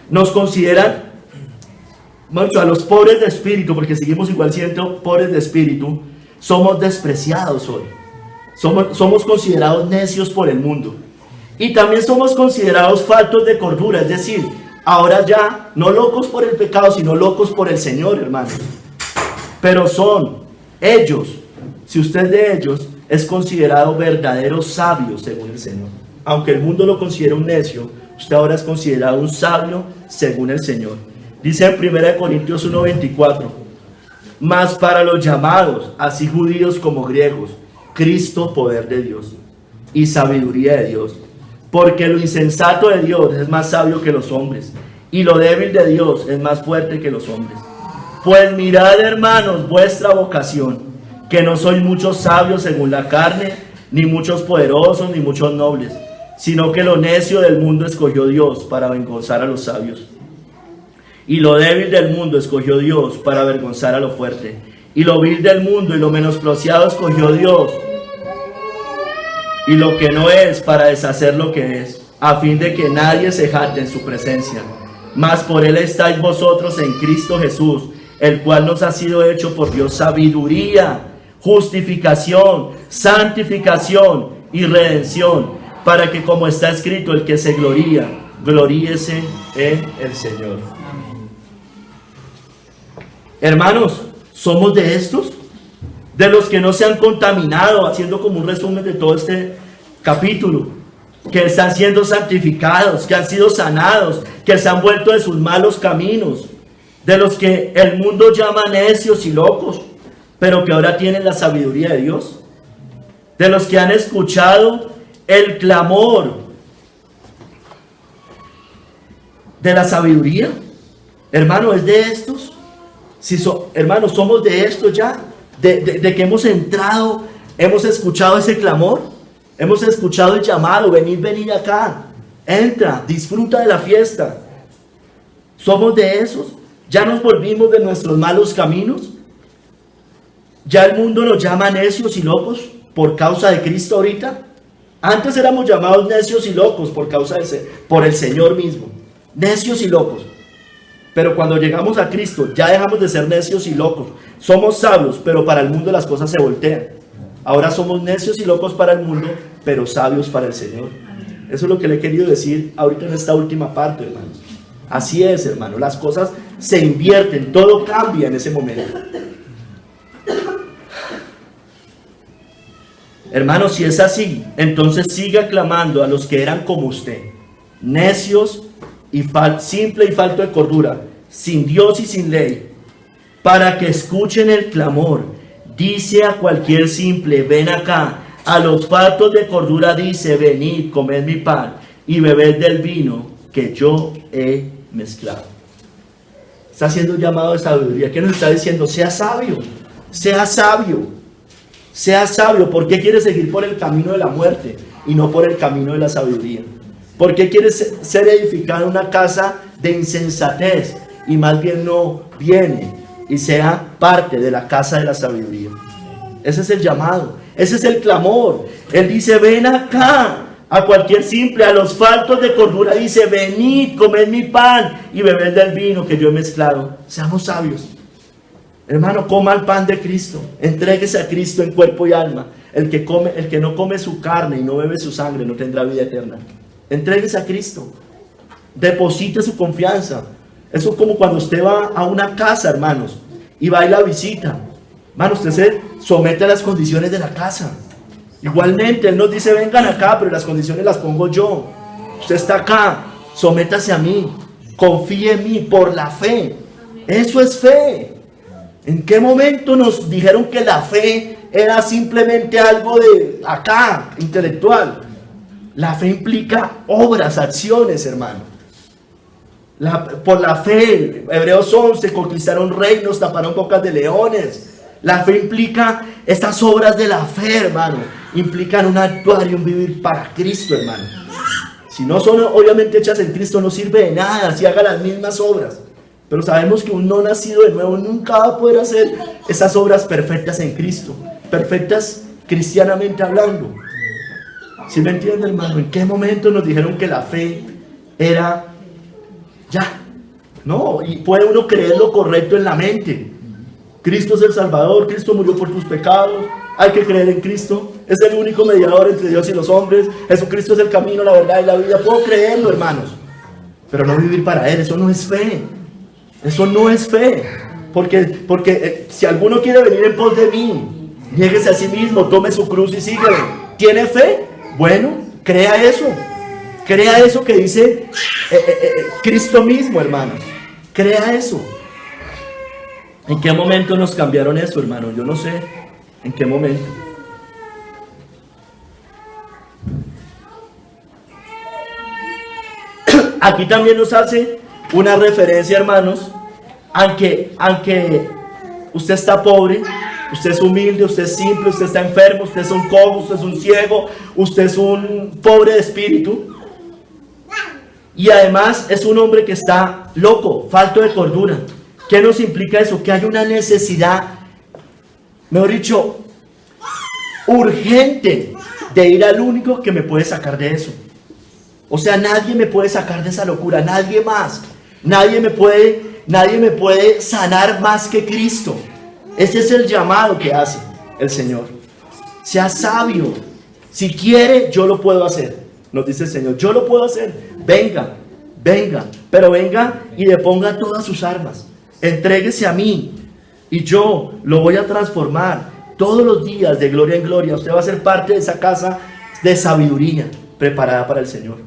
nos consideran, bueno, a los pobres de espíritu, porque seguimos igual siendo pobres de espíritu, somos despreciados hoy. Somos considerados necios por el mundo. Y también somos considerados faltos de cordura, es decir, ahora ya no locos por el pecado, sino locos por el Señor, hermano. Pero son ellos, si usted de ellos, es considerado verdadero sabio según el Señor. Aunque el mundo lo considere un necio, usted ahora es considerado un sabio según el Señor. Dice en 1 Corintios 1:24, mas para los llamados, así judíos como griegos, Cristo poder de Dios y sabiduría de Dios, porque lo insensato de Dios es más sabio que los hombres, y lo débil de Dios es más fuerte que los hombres. Pues mirad, hermanos, vuestra vocación, que no sois muchos sabios según la carne, ni muchos poderosos, ni muchos nobles, sino que lo necio del mundo escogió Dios para avergonzar a los sabios. Y lo débil del mundo escogió Dios para avergonzar a lo fuerte. Y lo vil del mundo y lo menospreciado escogió Dios, y lo que no es, para deshacer lo que es, a fin de que nadie se jacte en su presencia. Mas por él estáis vosotros en Cristo Jesús, el cual nos ha sido hecho por Dios sabiduría, justificación, santificación y redención, para que, como está escrito, el que se gloría, gloríese en el Señor. Hermanos, ¿somos de estos? De los que no se han contaminado, haciendo como un resumen de todo este capítulo, que están siendo santificados, que han sido sanados, que se han vuelto de sus malos caminos, de los que el mundo llama necios y locos, pero que ahora tienen la sabiduría de Dios, de los que han escuchado el clamor de la sabiduría. Hermano, ¿es de estos? Si hermanos, somos de estos ya, de que hemos entrado, hemos escuchado ese clamor, hemos escuchado el llamado, venid acá, entra, disfruta de la fiesta. ¿Somos de esos? ¿Ya nos volvimos de nuestros malos caminos? ¿Ya el mundo nos llama necios y locos por causa de Cristo ahorita? Antes éramos llamados necios y locos por el Señor mismo, necios y locos. Pero cuando llegamos a Cristo, ya dejamos de ser necios y locos. Somos sabios, pero para el mundo las cosas se voltean. Ahora somos necios y locos para el mundo, pero sabios para el Señor. Eso es lo que le he querido decir ahorita en esta última parte, hermanos. Así es, hermano. Las cosas se invierten, todo cambia en ese momento. Hermano, si es así, entonces siga clamando a los que eran como usted, necios y simple y falto de cordura, sin Dios y sin ley, para que escuchen el clamor. Dice a cualquier simple, ven acá. A los faltos de cordura dice, venid, comed mi pan y bebed del vino que yo he mezclado. Está haciendo un llamado de sabiduría. ¿Qué nos está diciendo? Sea sabio, sea sabio, sea sabio. ¿Por qué quieres seguir por el camino de la muerte y no por el camino de la sabiduría? ¿Por qué quieres ser edificado en una casa de insensatez y más bien no viene y sea parte de la casa de la sabiduría? Ese es el llamado, ese es el clamor. Él dice, ven acá. A cualquier simple, a los faltos de cordura dice, venid, comed mi pan y bebed del vino que yo he mezclado. Seamos sabios. Hermano, coma el pan de Cristo, entréguese a Cristo en cuerpo y alma. El que no come su carne y no bebe su sangre no tendrá vida eterna. Entréguese a Cristo, deposite su confianza. Eso es como cuando usted va a una casa, hermanos, y va y la visita. Hermano, usted se somete a las condiciones de la casa. Igualmente, Él nos dice, vengan acá, pero las condiciones las pongo yo. Usted está acá, sométase a mí, confíe en mí por la fe. Eso es fe. ¿En qué momento nos dijeron que la fe era simplemente algo de acá, intelectual? La fe implica obras, acciones, hermano. Por la fe, Hebreos 11, conquistaron reinos, taparon bocas de leones. La fe implica estas obras de la fe, hermano. Implican un actuar y un vivir para Cristo, hermano. Si no son obviamente hechas en Cristo, no sirve de nada si haga las mismas obras. Pero sabemos que un no nacido de nuevo nunca va a poder hacer esas obras perfectas en Cristo. Perfectas cristianamente hablando. ¿Sí me entienden, hermano? ¿En qué momento nos dijeron que la fe era ya? No, y puede uno creer lo correcto en la mente. Cristo es el Salvador, Cristo murió por tus pecados, hay que creer en Cristo, es el único mediador entre Dios y los hombres, Jesucristo es el camino, la verdad y la vida. Puedo creerlo, hermanos, pero no vivir para Él. Eso no es fe, eso no es fe, porque si alguno quiere venir en pos de mí, niéguese a sí mismo, tome su cruz y sígueme. ¿Tiene fe? Bueno, crea eso que dice Cristo mismo, hermanos. Crea eso. ¿En qué momento nos cambiaron eso, hermano? Yo no sé. ¿En qué momento? Aquí también nos hace una referencia, hermanos. Aunque usted está pobre, usted es humilde, usted es simple, usted está enfermo, usted es un cojo, usted es un ciego, usted es un pobre de espíritu. Y además es un hombre que está loco, falto de cordura. ¿Qué nos implica eso? Que hay una necesidad, mejor dicho, urgente de ir al único que me puede sacar de eso. O sea, nadie me puede sacar de esa locura, nadie más. Nadie me puede sanar más que Cristo. Ese es el llamado que hace el Señor. Sea sabio. Si quiere, yo lo puedo hacer. Nos dice el Señor, yo lo puedo hacer. Venga, pero venga y deponga todas sus armas. Entréguese a mí y yo lo voy a transformar todos los días de gloria en gloria. Usted va a ser parte de esa casa de sabiduría preparada para el Señor.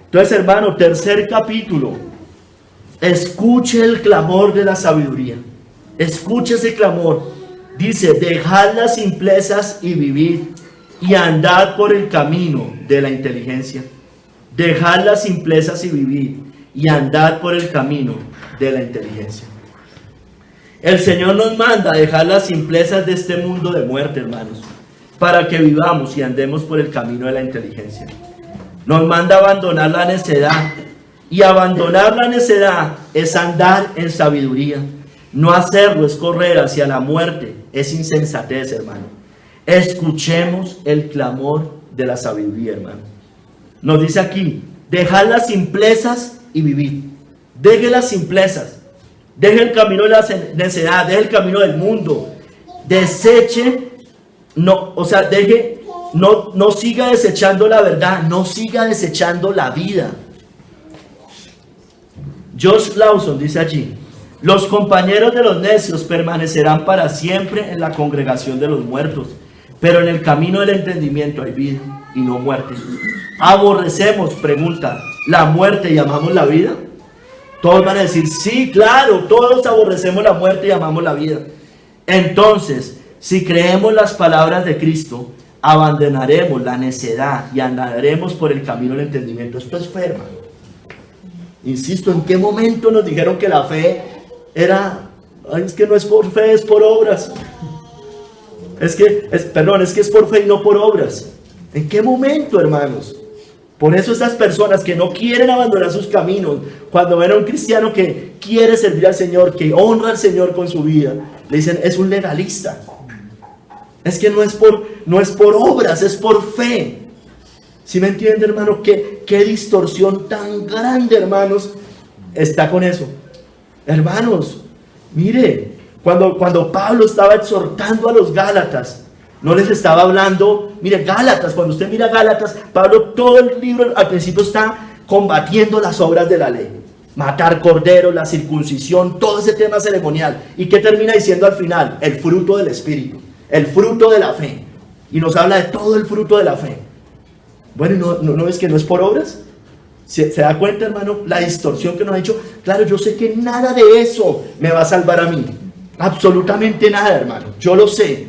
Entonces, hermano, tercer capítulo. Escuche el clamor de la sabiduría. Escuche ese clamor. Dice, dejad las simplezas y vivid, y andad por el camino de la inteligencia. Dejad las simplezas y vivid, y andad por el camino de la inteligencia. El Señor nos manda a dejar las simplezas de este mundo de muerte, hermanos, para que vivamos y andemos por el camino de la inteligencia. Nos manda a abandonar la necedad. Y abandonar la necedad es andar en sabiduría. No hacerlo es correr hacia la muerte, es insensatez, hermano. Escuchemos el clamor de la sabiduría, hermano. Nos dice aquí, dejad las simplezas y vivid. Deje las simplezas, deje el camino de la necedad, deje el camino del mundo. Deseche, no siga desechando la verdad, no siga desechando la vida. Josh Lawson dice allí, los compañeros de los necios permanecerán para siempre en la congregación de los muertos, pero en el camino del entendimiento hay vida y no muerte. ¿Aborrecemos, pregunta, la muerte y amamos la vida? Todos van a decir, sí, claro, todos aborrecemos la muerte y amamos la vida. Entonces, si creemos las palabras de Cristo, abandonaremos la necedad y andaremos por el camino del entendimiento. Esto es fe, hermano. Insisto, ¿en qué momento nos dijeron que la fe era, es que no es por fe, es por obras? Es que es por fe y no por obras. ¿En qué momento, hermanos? Por eso esas personas que no quieren abandonar sus caminos, cuando ven a un cristiano que quiere servir al Señor, que honra al Señor con su vida, le dicen, es un legalista. Es que no es por obras, es por fe. ¿Sí me entiende, hermano? ¿Qué distorsión tan grande, hermanos, está con eso? Hermanos, mire, cuando Pablo estaba exhortando a los Gálatas, no les estaba hablando, mire, Gálatas, cuando usted mira Gálatas, Pablo todo el libro al principio está combatiendo las obras de la ley. Matar corderos, la circuncisión, todo ese tema ceremonial. ¿Y qué termina diciendo al final? El fruto del Espíritu, el fruto de la fe. Y nos habla de todo el fruto de la fe. Bueno, ¿no es que no es por obras? ¿Se da cuenta, hermano? La distorsión que nos ha dicho. Claro, yo sé que nada de eso me va a salvar a mí. Absolutamente nada, hermano. Yo lo sé.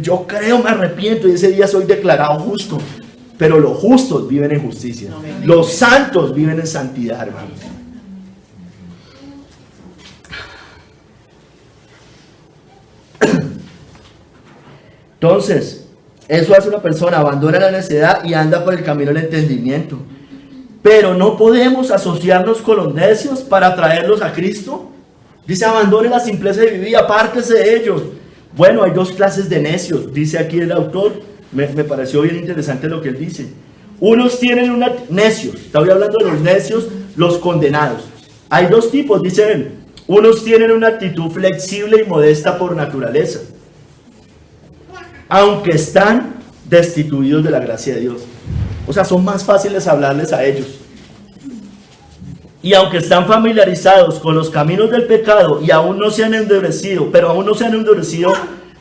Yo creo, me arrepiento y ese día soy declarado justo. Pero los justos viven en justicia. Los santos viven en santidad, hermano. Entonces, eso hace una persona, abandona la necedad y anda por el camino del entendimiento. Pero no podemos asociarnos con los necios para traerlos a Cristo. Dice, abandone la simpleza de vivir, apártese de ellos. Bueno, hay dos clases de necios, dice aquí el autor. Me pareció bien interesante lo que él dice. Unos tienen necios, estoy hablando de los necios, los condenados. Hay dos tipos, dice él. Unos tienen una actitud flexible y modesta por naturaleza, aunque están destituidos de la gracia de Dios. O sea, son más fáciles hablarles a ellos. Y aunque están familiarizados con los caminos del pecado y aún no se han endurecido,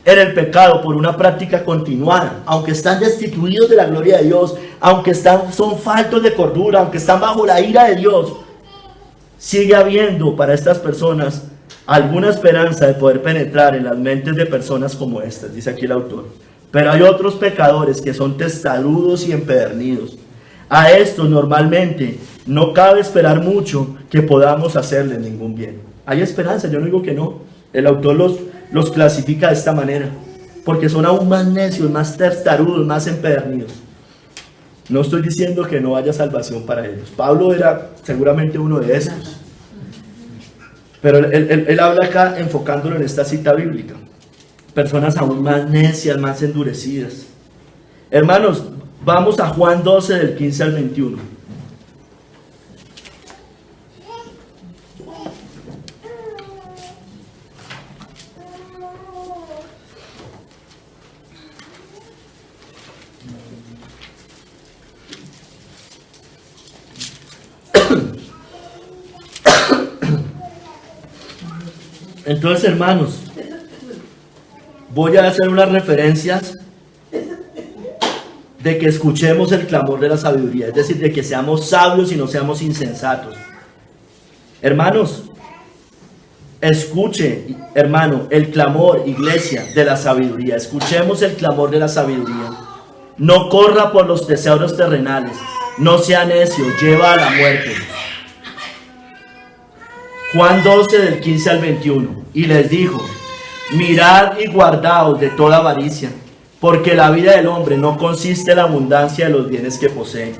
en el pecado por una práctica continuada, aunque están destituidos de la gloria de Dios, aunque son faltos de cordura, aunque están bajo la ira de Dios, sigue habiendo para estas personas alguna esperanza de poder penetrar en las mentes de personas como estas, dice aquí el autor. Pero hay otros pecadores que son testarudos y empedernidos. A estos normalmente no cabe esperar mucho que podamos hacerles ningún bien. Hay esperanza, yo no digo que no. El autor los clasifica de esta manera, porque son aún más necios, más testarudos, más empedernidos. No estoy diciendo que no haya salvación para ellos. Pablo era seguramente uno de esos. Pero él habla acá enfocándolo en esta cita bíblica. Personas aún más necias, más endurecidas. Hermanos, vamos a Juan 12 del 15 al 21. Entonces, hermanos, voy a hacer unas referencias de que escuchemos el clamor de la sabiduría, es decir, de que seamos sabios y no seamos insensatos. Hermanos, escuche, hermano, el clamor, iglesia, de la sabiduría. Escuchemos el clamor de la sabiduría. No corra por los deseos terrenales, no sea necio, lleva a la muerte. Juan 12 del 15 al 21. Y les dijo: mirad y guardaos de toda avaricia, porque la vida del hombre no consiste en la abundancia de los bienes que posee.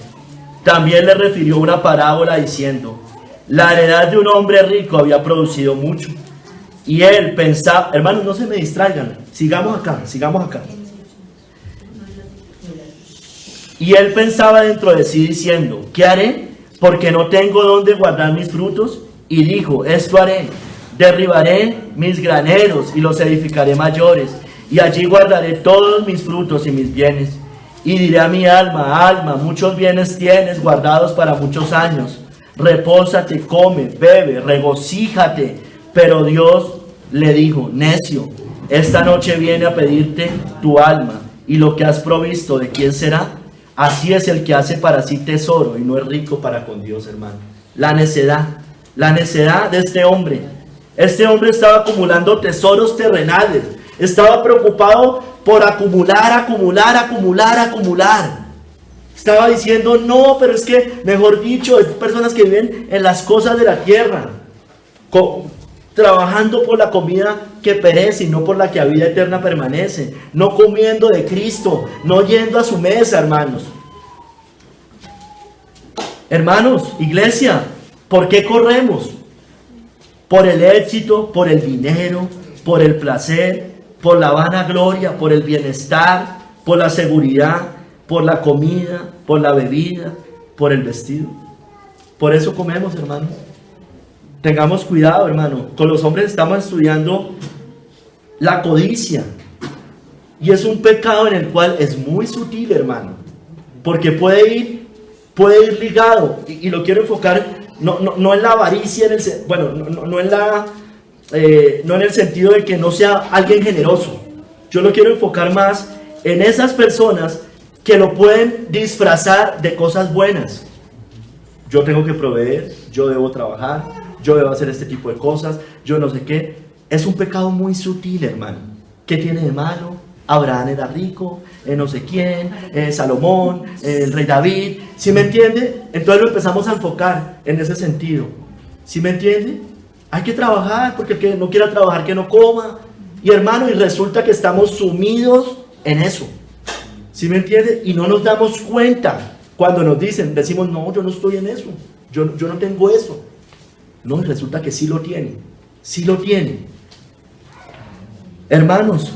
También le refirió una parábola diciendo: la heredad de un hombre rico había producido mucho. Y él pensaba, hermanos, no se me distraigan, sigamos acá. Y él pensaba dentro de sí diciendo: ¿qué haré? Porque no tengo dónde guardar mis frutos. Y dijo: esto haré, derribaré mis graneros y los edificaré mayores, y allí guardaré todos mis frutos y mis bienes. Y diré a mi alma: alma, muchos bienes tienes guardados para muchos años. Repósate, come, bebe, regocíjate. Pero Dios le dijo: necio, esta noche viene a pedirte tu alma, y lo que has provisto, ¿de quién será? Así es el que hace para sí tesoro y no es rico para con Dios, hermano. La necedad de este hombre. Este hombre estaba acumulando tesoros terrenales. Estaba preocupado por acumular. Estaba diciendo: no, pero es que, mejor dicho, hay personas que viven en las cosas de la tierra, trabajando por la comida que perece y no por la que a vida eterna permanece, no comiendo de Cristo, no yendo a su mesa, hermanos. Hermanos, iglesia, ¿por qué corremos? Por el éxito, por el dinero, por el placer, por la vanagloria, por el bienestar, por la seguridad, por la comida, por la bebida, por el vestido. Por eso comemos, hermanos. Tengamos cuidado, hermano. Con los hombres estamos estudiando la codicia. Y es un pecado en el cual es muy sutil, hermano. Porque puede ir ligado. Y lo quiero enfocar no en la avaricia, no en el sentido de que no sea alguien generoso. Yo lo quiero enfocar más en esas personas que lo pueden disfrazar de cosas buenas. Yo tengo que proveer, yo debo trabajar, yo debo hacer este tipo de cosas, yo no sé qué. Es un pecado muy sutil, hermano. ¿Qué tiene de malo? Abraham era rico, no sé quién, Salomón, el rey David. ¿Sí me entiende? Entonces lo empezamos a enfocar en ese sentido. ¿Sí me entiende? Hay que trabajar, porque el que no quiera trabajar que no coma. Y hermano, y resulta que estamos sumidos en eso. ¿Sí me entiende? Y no nos damos cuenta cuando nos decimos: no, yo no estoy en eso, yo no tengo eso. No, y resulta que sí lo tiene. Hermanos,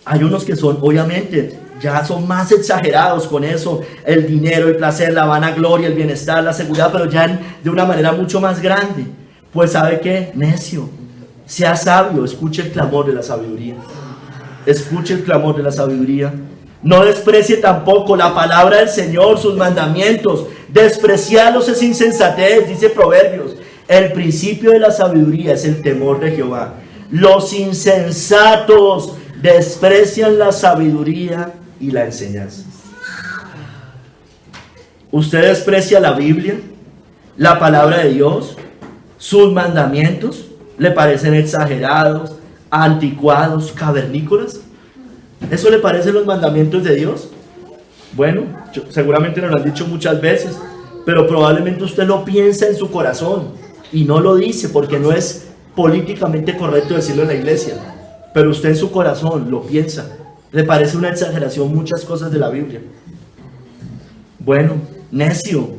hay unos que son, obviamente, ya son más exagerados con eso, el dinero, el placer, la vanagloria, el bienestar, la seguridad, pero ya de una manera mucho más grande. Pues ¿sabe qué? Necio, sea sabio, escuche el clamor de la sabiduría. No desprecie tampoco la palabra del Señor, sus mandamientos. Despreciarlos es insensatez, dice Proverbios. El principio de la sabiduría es el temor de Jehová. Los insensatos desprecian la sabiduría y la enseñanza. ¿Usted desprecia la Biblia? la palabra de Dios, sus mandamientos, le parecen exagerados, anticuados, cavernícolas. ¿Eso le parecen los mandamientos de Dios? Bueno, seguramente nos lo han dicho muchas veces, pero probablemente usted lo piensa en su corazón y no lo dice porque no es políticamente correcto decirlo en la iglesia, pero usted en su corazón lo piensa. Le parece una exageración muchas cosas de la Biblia. Bueno, necio,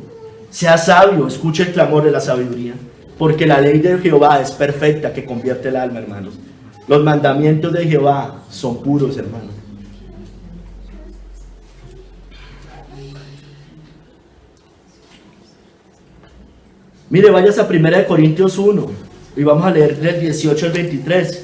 sea sabio, escuche el clamor de la sabiduría, porque la ley de Jehová es perfecta, que convierte el alma, hermanos. Los mandamientos de Jehová son puros, hermanos. Mire, vayas a 1 Corintios 1 y vamos a leer del 18 al 23.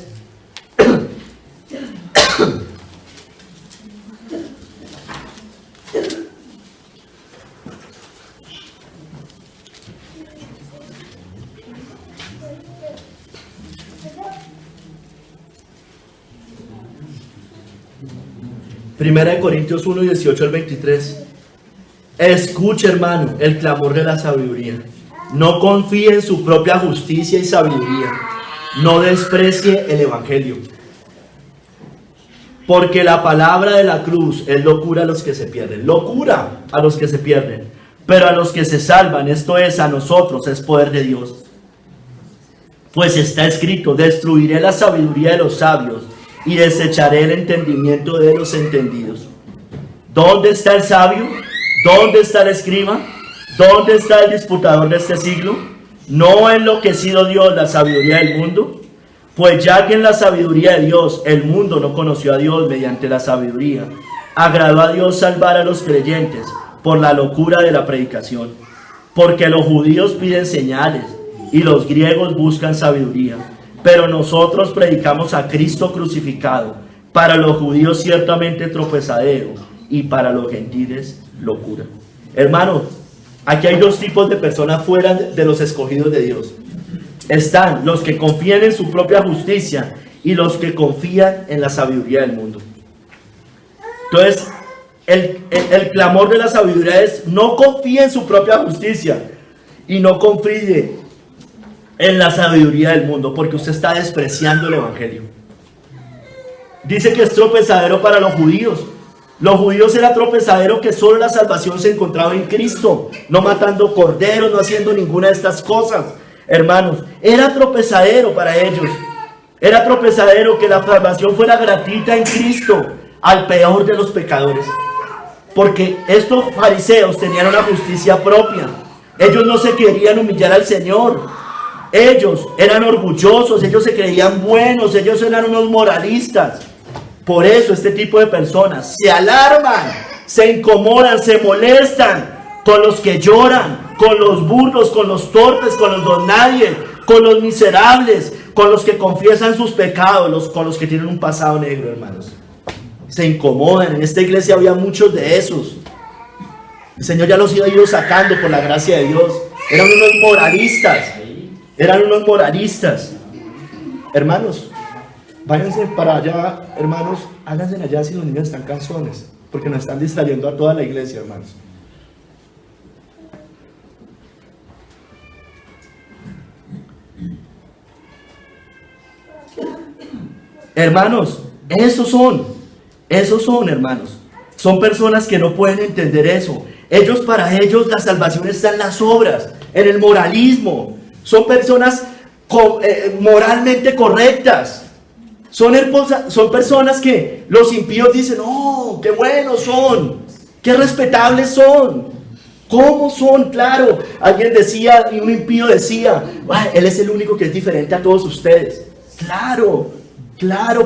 Primera de Corintios 1, 18 al 23. Escuche, hermano, el clamor de la sabiduría. No confíe en su propia justicia y sabiduría. No desprecie el evangelio. Porque la palabra de la cruz es locura a los que se pierden. Locura a los que se pierden. Pero a los que se salvan, esto es, a nosotros, es poder de Dios. Pues está escrito: destruiré la sabiduría de los sabios y desecharé el entendimiento de los entendidos. ¿Dónde está el sabio? ¿Dónde está el escriba? ¿Dónde está el disputador de este siglo? ¿No ha enloquecido Dios la sabiduría del mundo? Pues ya que en la sabiduría de Dios el mundo no conoció a Dios mediante la sabiduría, agradó a Dios salvar a los creyentes por la locura de la predicación. Porque los judíos piden señales y los griegos buscan sabiduría. Pero nosotros predicamos a Cristo crucificado, para los judíos ciertamente tropezadero y para los gentiles locura. Hermanos, aquí hay dos tipos de personas fuera de los escogidos de Dios. Están los que confían en su propia justicia y los que confían en la sabiduría del mundo. Entonces, el clamor de la sabiduría es: no confíe en su propia justicia y no confíe en la sabiduría del mundo, porque usted está despreciando el evangelio. Dice que es tropezadero para los judíos. Los judíos era tropezadero que solo la salvación se encontraba en Cristo, no matando corderos, no haciendo ninguna de estas cosas. Hermanos, era tropezadero para ellos. Era tropezadero que la salvación fuera gratuita en Cristo, al peor de los pecadores. Porque estos fariseos tenían una justicia propia. Ellos no se querían humillar al Señor. Ellos eran orgullosos, ellos se creían buenos, ellos eran unos moralistas. Por eso este tipo de personas se alarman, se incomodan, se molestan con los que lloran, con los burros, con los torpes, con los don nadie, con los miserables, con los que confiesan sus pecados, con los que tienen un pasado negro, hermanos. Se incomodan. En esta iglesia había muchos de esos. El Señor ya los ha ido sacando por la gracia de Dios. Eran unos moralistas. Eran unos moralistas. Hermanos, váyanse para allá, hermanos, háganse allá si los niños están cansones, porque nos están distrayendo a toda la iglesia, hermanos. Hermanos, esos son, hermanos. Son personas que no pueden entender eso. Para ellos la salvación está en las obras, en el moralismo. Son personas moralmente correctas. Son personas que los impíos dicen: oh, qué buenos son, qué respetables son. ¿Cómo son? Claro, alguien decía, y un impío decía: él es el único que es diferente a todos ustedes. Claro,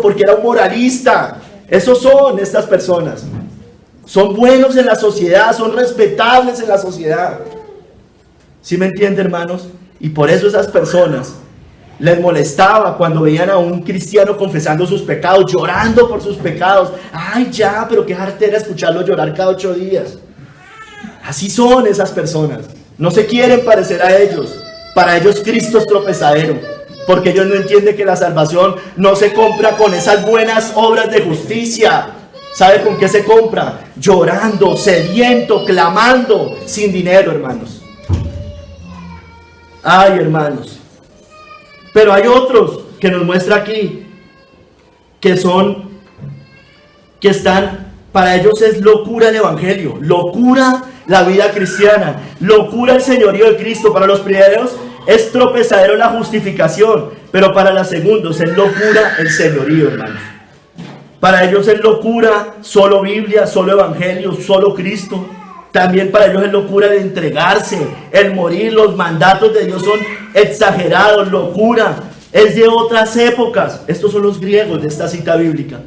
porque era un moralista. Esos son estas personas. Son buenos en la sociedad, son respetables en la sociedad. ¿Sí me entiende, hermanos? Y por eso esas personas les molestaba cuando veían a un cristiano confesando sus pecados, llorando por sus pecados. Ay, ya, pero qué jartera escucharlo llorar cada 8 días. Así son esas personas. No se quieren parecer a ellos. Para ellos Cristo es tropezadero, porque ellos no entienden que la salvación no se compra con esas buenas obras de justicia. ¿Sabe con qué se compra? Llorando, sediento, clamando, sin dinero, hermanos. Ay, hermanos. Pero hay otros que nos muestra aquí que están, para ellos es locura el evangelio, locura la vida cristiana, locura el señorío de Cristo. Para los primeros es tropezadero la justificación, pero para los segundos es locura el señorío, hermanos. Para ellos es locura solo Biblia, solo evangelio, solo Cristo. También para ellos es locura el entregarse, el morir. Los mandatos de Dios son exagerados, locura. Es de otras épocas. Estos son los griegos de esta cita bíblica.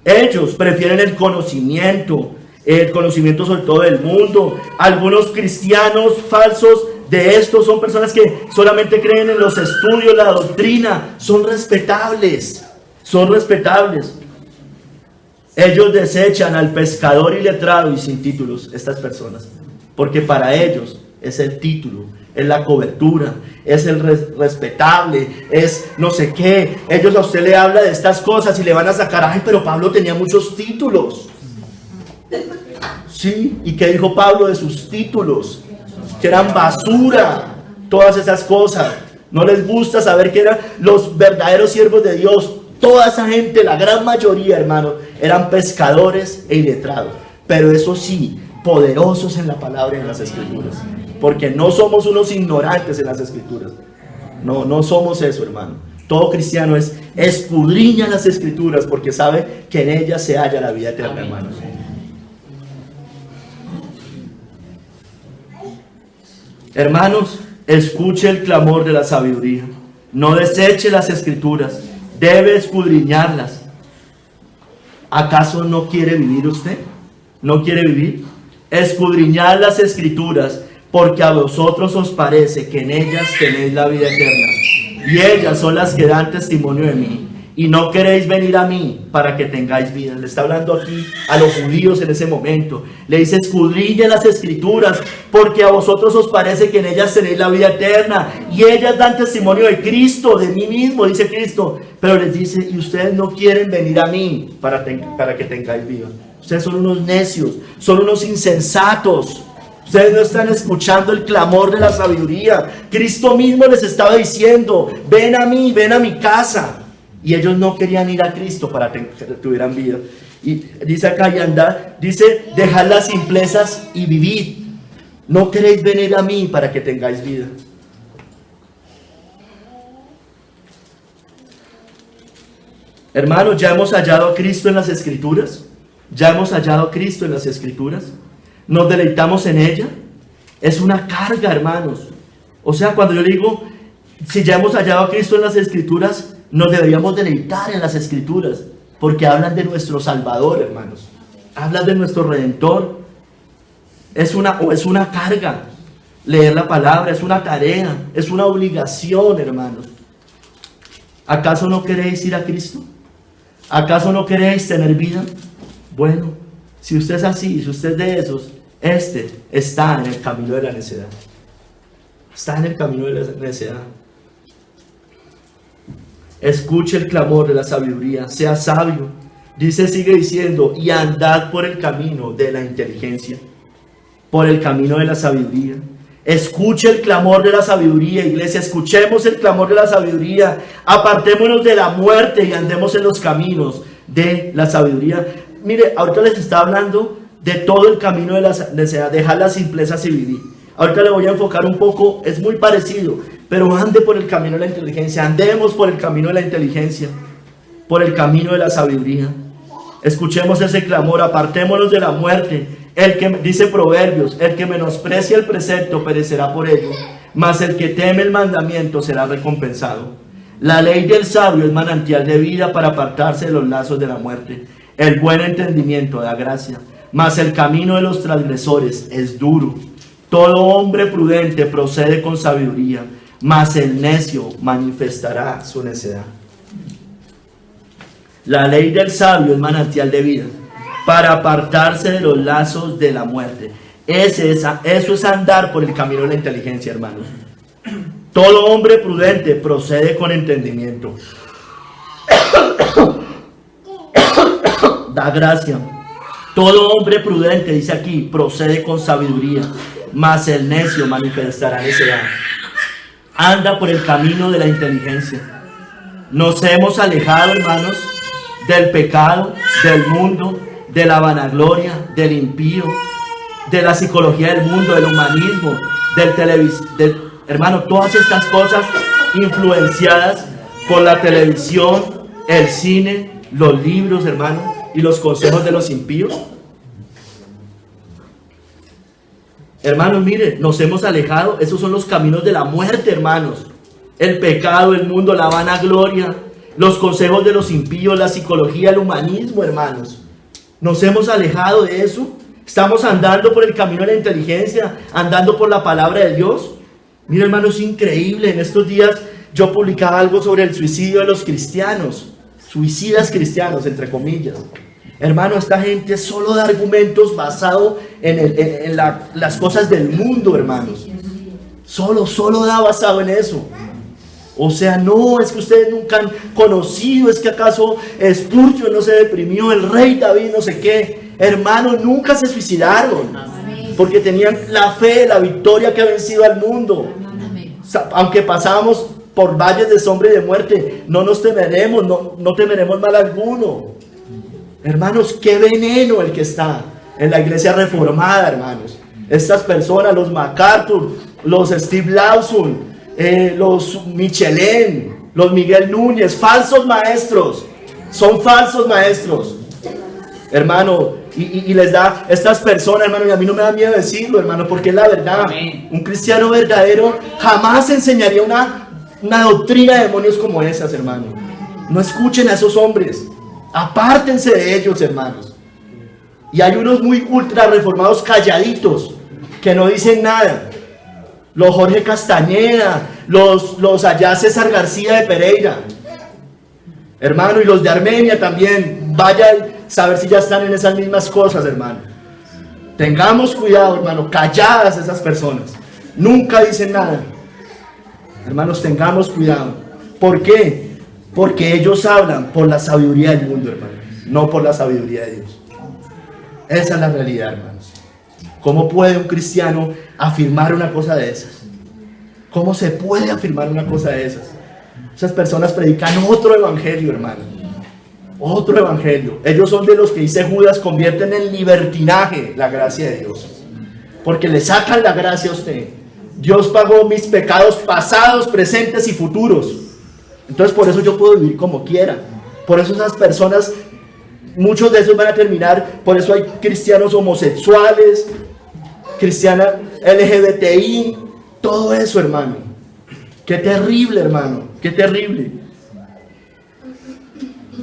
Ellos prefieren el conocimiento sobre todo del mundo. Algunos cristianos falsos de estos son personas que solamente creen en los estudios, la doctrina. Son respetables, son respetables. Ellos desechan al pescador iletrado y sin títulos, estas personas, porque para ellos es el título, es la cobertura, es el respetable, es no sé qué. Ellos a usted le habla de estas cosas y le van a sacar, ay, pero Pablo tenía muchos títulos. Sí, ¿y qué dijo Pablo de sus títulos? Que eran basura, todas esas cosas. No les gusta saber que eran los verdaderos siervos de Dios. Toda esa gente, la gran mayoría, hermanos, eran pescadores e iletrados. Pero eso sí, poderosos en la palabra y en las escrituras. Porque no somos unos ignorantes en las escrituras. No somos eso, hermano. Todo cristiano escudriña las escrituras porque sabe que en ellas se halla la vida eterna, hermanos. Hermanos, escuche el clamor de la sabiduría. No deseche las escrituras. Debe escudriñarlas. ¿Acaso no quiere vivir usted? ¿No quiere vivir? Escudriñad las escrituras, porque a vosotros os parece que en ellas tenéis la vida eterna, y ellas son las que dan testimonio de mí, y no queréis venir a mí para que tengáis vida. Le está hablando aquí a los judíos en ese momento. Le dice, escudriñen las escrituras, porque a vosotros os parece que en ellas tenéis la vida eterna, y ellas dan testimonio de Cristo, de mí mismo, dice Cristo. Pero les dice, y ustedes no quieren venir a mí para que tengáis vida. Ustedes son unos necios, son unos insensatos. Ustedes no están escuchando el clamor de la sabiduría. Cristo mismo les estaba diciendo, ven a mí, ven a mi casa. Y ellos no querían ir a Cristo para que tuvieran vida. Y dice acá, y andad, dice, dejad las simplezas y vivid. No queréis venir a mí para que tengáis vida. Hermanos, ¿ya hemos hallado a Cristo en las Escrituras? ¿Ya hemos hallado a Cristo en las Escrituras? ¿Nos deleitamos en ella? Es una carga, hermanos. O sea, cuando yo digo, si ya hemos hallado a Cristo en las Escrituras, nos deberíamos deleitar en las Escrituras, porque hablan de nuestro Salvador, hermanos. Hablan de nuestro Redentor. Es una carga. Leer la palabra es una tarea, es una obligación, hermanos. ¿Acaso no queréis ir a Cristo? ¿Acaso no queréis tener vida? Bueno, si usted es así, si usted es de esos, está en el camino de la necedad. Está en el camino de la necedad. Escuche el clamor de la sabiduría, sea sabio. Sigue diciendo, y andad por el camino de la inteligencia, por el camino de la sabiduría. Escuche el clamor de la sabiduría, iglesia. Escuchemos el clamor de la sabiduría. Apartémonos de la muerte y andemos en los caminos de la sabiduría. Mire, ahorita les está hablando de todo el camino de la necedad. Dejar las simplezas y vivir. Ahorita le voy a enfocar un poco, es muy parecido, pero ande por el camino de la inteligencia. Andemos por el camino de la inteligencia, por el camino de la sabiduría. Escuchemos ese clamor, apartémonos de la muerte. El que, dice Proverbios, el que menosprecia el precepto perecerá por ello, mas el que teme el mandamiento será recompensado. La ley del sabio es manantial de vida para apartarse de los lazos de la muerte. El buen entendimiento da gracia, mas el camino de los transgresores es duro. Todo hombre prudente procede con sabiduría, mas el necio manifestará su necedad. La ley del sabio es manantial de vida para apartarse de los lazos de la muerte. Eso es andar por el camino de la inteligencia, hermanos. Todo hombre prudente procede con entendimiento. Da gracia. Todo hombre prudente, dice aquí, procede con sabiduría. mas el necio manifestará necedad. Anda por el camino de la inteligencia. Nos hemos alejado, hermanos, del pecado, del mundo, de la vanagloria, del impío, de la psicología del mundo, del humanismo, hermano, todas estas cosas influenciadas por la televisión, el cine, los libros, hermano, y los consejos de los impíos. Hermanos, mire, nos hemos alejado. Esos son los caminos de la muerte, hermanos. El pecado, el mundo, la vanagloria, los consejos de los impíos, la psicología, el humanismo, hermanos. Nos hemos alejado de eso. Estamos andando por el camino de la inteligencia, andando por la palabra de Dios. Mire, hermano, es increíble. En estos días yo publicaba algo sobre el suicidio de los cristianos. Suicidas cristianos, entre comillas. Hermano, esta gente solo da argumentos basados en las cosas del mundo, hermanos. Solo da basado en eso. O sea, no, es que ustedes nunca han conocido, es que acaso Spurgeon no se deprimió, el rey David no sé qué. Hermano, nunca se suicidaron, porque tenían la fe, la victoria que ha vencido al mundo. Aunque pasábamos por valles de sombra y de muerte, no nos temeremos, no temeremos mal alguno. Hermanos, qué veneno el que está en la iglesia reformada, hermanos. Estas personas, los MacArthur, los Steve Lawson, los Michelin, los Miguel Núñez, falsos maestros. Son falsos maestros, hermano. Y les da estas personas, hermano, y a mí no me da miedo decirlo, hermano, porque es la verdad. Amén. Un cristiano verdadero jamás enseñaría una doctrina de demonios como esas, hermano. No escuchen a esos hombres. Apártense de ellos, hermanos. Y hay unos muy ultra reformados calladitos que no dicen nada. Los Jorge Castañeda, los allá César García de Pereira, hermano, y los de Armenia también. Vayan a saber si ya están en esas mismas cosas, hermano. Tengamos cuidado, hermano. Calladas esas personas. Nunca dicen nada. Hermanos, tengamos cuidado. ¿Por qué? Porque ellos hablan por la sabiduría del mundo, hermanos, no por la sabiduría de Dios. Esa es la realidad, hermanos. ¿Cómo puede un cristiano afirmar una cosa de esas? ¿Cómo se puede afirmar una cosa de esas? Esas personas predican otro evangelio, hermano. Otro evangelio. Ellos son de los que dice Judas, convierten en libertinaje la gracia de Dios. Porque le sacan la gracia a usted. Dios pagó mis pecados pasados, presentes y futuros. Entonces por eso yo puedo vivir como quiera. Por eso esas personas, muchos de esos van a terminar. Por eso hay cristianos homosexuales, cristianas LGBTI, todo eso, hermano. Qué terrible, hermano, qué terrible.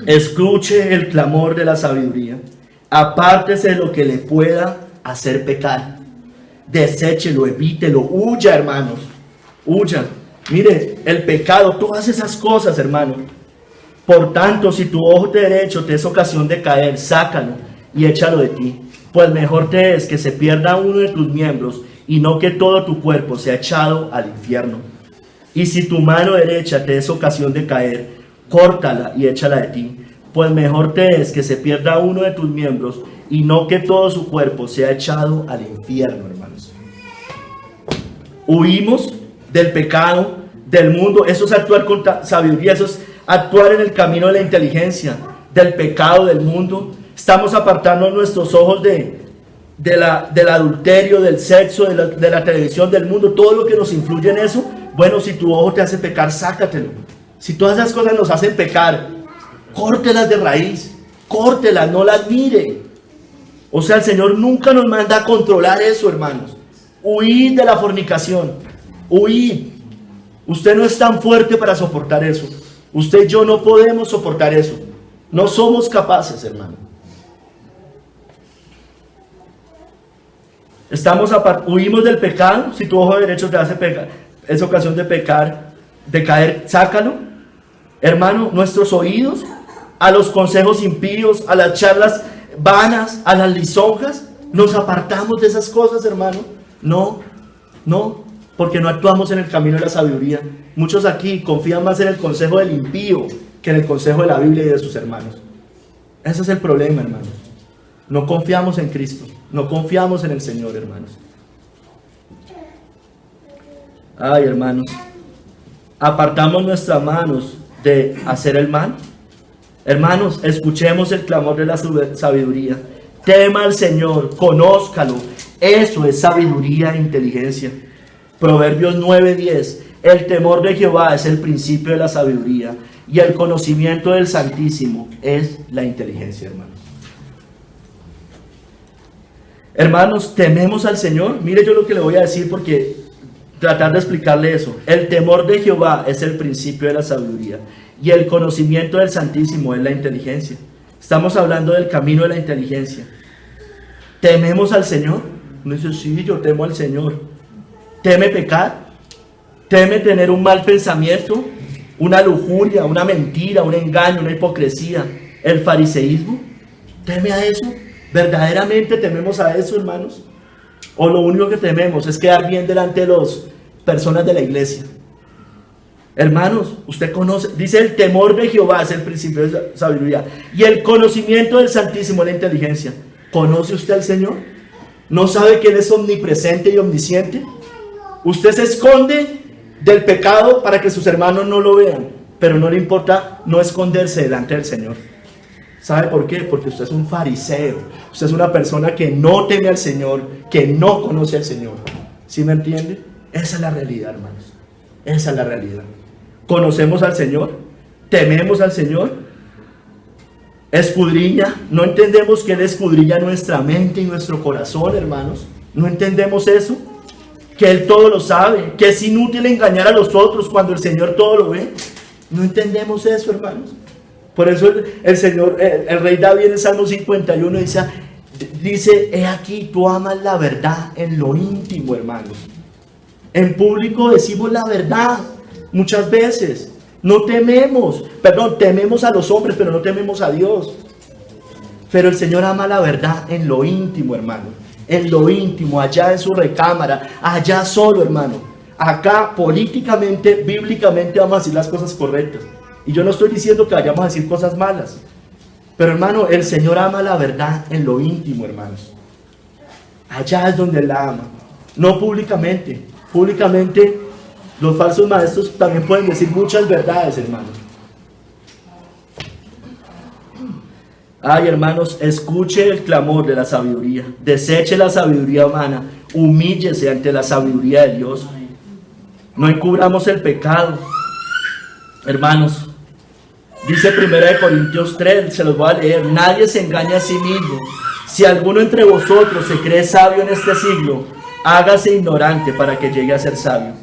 Escuche el clamor de la sabiduría. Apártese de lo que le pueda hacer pecar. Deséchelo, evítelo, huya, hermanos. Huya. Mire, el pecado, todas esas cosas, hermano. Por tanto, si tu ojo derecho te es ocasión de caer, sácalo y échalo de ti. Pues mejor te es que se pierda uno de tus miembros y no que todo tu cuerpo sea echado al infierno. Y si tu mano derecha te es ocasión de caer, córtala y échala de ti. Pues mejor te es que se pierda uno de tus miembros y no que todo su cuerpo sea echado al infierno, hermanos. Huimos del pecado, del mundo. Eso es actuar con sabiduría, eso es actuar en el camino de la inteligencia, del pecado, del mundo. Estamos apartando nuestros ojos del adulterio, del sexo, de la televisión, del mundo, todo lo que nos influye en eso. Bueno, si tu ojo te hace pecar, sácatelo. Si todas esas cosas nos hacen pecar, córtelas de raíz, córtelas, no las mire. O sea, el Señor nunca nos manda a controlar eso, hermanos. Huid de la fornicación, huid. Usted no es tan fuerte para soportar eso. Usted y yo no podemos soportar eso. No somos capaces, hermano. Huimos del pecado. Si tu ojo derecho te hace pecar, es ocasión de pecar, de caer, sácalo. Hermano, nuestros oídos a los consejos impíos, a las charlas vanas, a las lisonjas, nos apartamos de esas cosas, hermano. No, porque no actuamos en el camino de la sabiduría. Muchos aquí confían más en el consejo del impío que en el consejo de la Biblia y de sus hermanos. Ese es el problema, hermanos. No confiamos en Cristo, no confiamos en el Señor, hermanos. Ay, hermanos, apartamos nuestras manos de hacer el mal. Hermanos, escuchemos el clamor de la sabiduría. Tema al Señor, conózcalo. Eso es sabiduría e inteligencia. Proverbios 9:10. El temor de Jehová es el principio de la sabiduría, y el conocimiento del Santísimo es la inteligencia, hermanos. Hermanos, tememos al Señor. Mire yo lo que le voy a decir, porque tratar de explicarle eso. El temor de Jehová es el principio de la sabiduría, y el conocimiento del Santísimo es la inteligencia. Estamos hablando del camino de la inteligencia. ¿Tememos al Señor? Uno dice, sí, yo temo al Señor. ¿Teme pecar? ¿Teme tener un mal pensamiento? ¿Una lujuria, una mentira, un engaño, una hipocresía? ¿El fariseísmo? ¿Teme a eso? ¿Verdaderamente tememos a eso, hermanos? ¿O lo único que tememos es quedar bien delante de las personas de la iglesia? Hermanos, usted conoce, dice, el temor de Jehová es el principio de sabiduría, y el conocimiento del Santísimo es la inteligencia. ¿Conoce usted al Señor? ¿No sabe que Él es omnipresente y omnisciente? Usted se esconde del pecado para que sus hermanos no lo vean, pero no le importa no esconderse delante del Señor. ¿Sabe por qué? Porque usted es un fariseo. Usted es una persona que no teme al Señor, que no conoce al Señor. ¿Sí me entiende? Esa es la realidad, hermanos. Esa es la realidad. ¿Conocemos al Señor? ¿Tememos al Señor? ¿Escudriña? ¿No entendemos que Él escudriña nuestra mente y nuestro corazón, hermanos? ¿No entendemos eso? Que Él todo lo sabe, que es inútil engañar a los otros cuando el Señor todo lo ve. ¿No entendemos eso, hermanos? Por eso el Señor, el rey David en el Salmo 51 dice, he aquí, tú amas la verdad en lo íntimo, hermanos. En público decimos la verdad muchas veces. No tememos, tememos a los hombres, pero no tememos a Dios. Pero el Señor ama la verdad en lo íntimo, hermano. En lo íntimo, allá en su recámara, allá solo, hermano. Acá políticamente, bíblicamente vamos a decir las cosas correctas. Y yo no estoy diciendo que vayamos a decir cosas malas. Pero hermano, el Señor ama la verdad en lo íntimo, hermanos. Allá es donde Él la ama. No públicamente. Públicamente los falsos maestros también pueden decir muchas verdades, hermanos. Ay, hermanos, escuche el clamor de la sabiduría. Deseche la sabiduría humana. Humíllese ante la sabiduría de Dios. No encubramos el pecado. Hermanos, dice 1 Corintios 3, se los voy a leer. Nadie se engaña a sí mismo. Si alguno entre vosotros se cree sabio en este siglo, hágase ignorante para que llegue a ser sabio.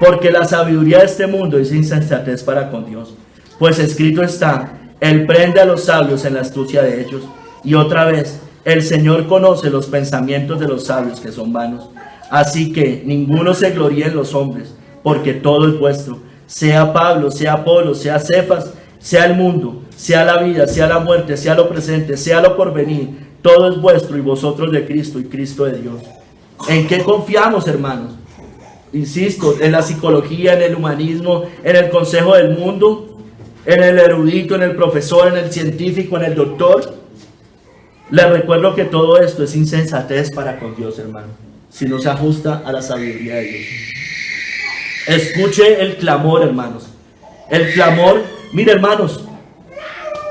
Porque la sabiduría de este mundo es insensatez para con Dios. Pues escrito está, Él prende a los sabios en la astucia de ellos. Y otra vez, el Señor conoce los pensamientos de los sabios, que son vanos. Así que ninguno se gloríe en los hombres, porque todo es vuestro. Sea Pablo, sea Apolo, sea Cefas, sea el mundo, sea la vida, sea la muerte, sea lo presente, sea lo porvenir. Todo es vuestro y vosotros de Cristo y Cristo de Dios. ¿En qué confiamos, hermanos? Insisto, en la psicología, en el humanismo, en el consejo del mundo, en el erudito, en el profesor, en el científico, en el doctor. Les recuerdo que todo esto es insensatez para con Dios, hermano, si no se ajusta a la sabiduría de Dios. Escuche el clamor, hermanos. El clamor, mire, hermanos,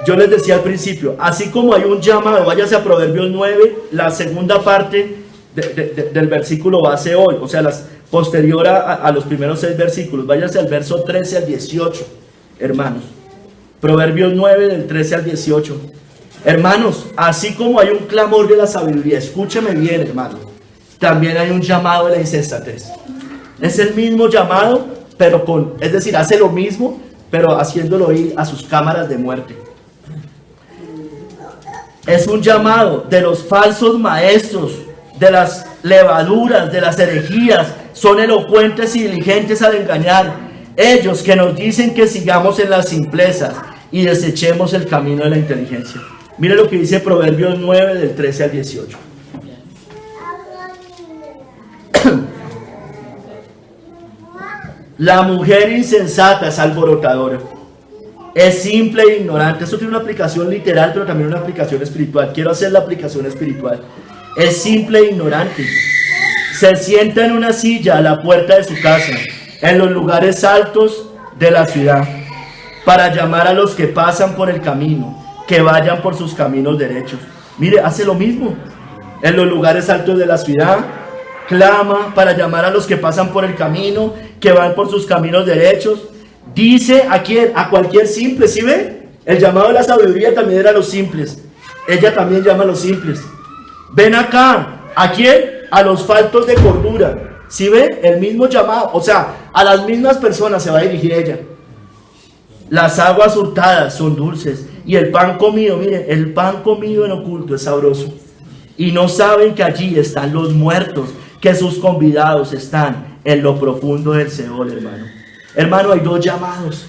yo les decía al principio, así como hay un llamado, váyase a Proverbios 9, la segunda parte del versículo base hoy, o sea, posterior a los primeros 6 versículos, váyase al verso 13 al 18, hermanos. Proverbios 9, del 13 al 18. Hermanos, así como hay un clamor de la sabiduría, escúcheme bien, hermanos, también hay un llamado de la insensatez. Es el mismo llamado, pero es decir, hace lo mismo, pero haciéndolo ir a sus cámaras de muerte. Es un llamado de los falsos maestros, de las levaduras, de las herejías. Son elocuentes y diligentes al engañar. Ellos que nos dicen que sigamos en las simplezas y desechemos el camino de la inteligencia. Mire lo que dice Proverbios 9, del 13 al 18. La mujer insensata es alborotadora, es simple e ignorante. Esto tiene una aplicación literal, pero también una aplicación espiritual. Quiero hacer la aplicación espiritual. Es simple e ignorante. Se sienta en una silla a la puerta de su casa en los lugares altos de la ciudad, para llamar a los que pasan por el camino, que vayan por sus caminos derechos. Mire, hace lo mismo. En los lugares altos de la ciudad, clama para llamar a los que pasan por el camino, que van por sus caminos derechos. Dice a quién, a cualquier simple, ¿sí ve? El llamado de la sabiduría también era a los simples. Ella también llama a los simples. Ven acá, ¿a quién? A los faltos de cordura. ¿Sí ve? El mismo llamado, o sea, a las mismas personas se va a dirigir ella. Las aguas hurtadas son dulces y el pan comido, mire, el pan comido en oculto es sabroso. Y no saben que allí están los muertos, que sus convidados están en lo profundo del Seol, hermano. Hermano, hay dos llamados.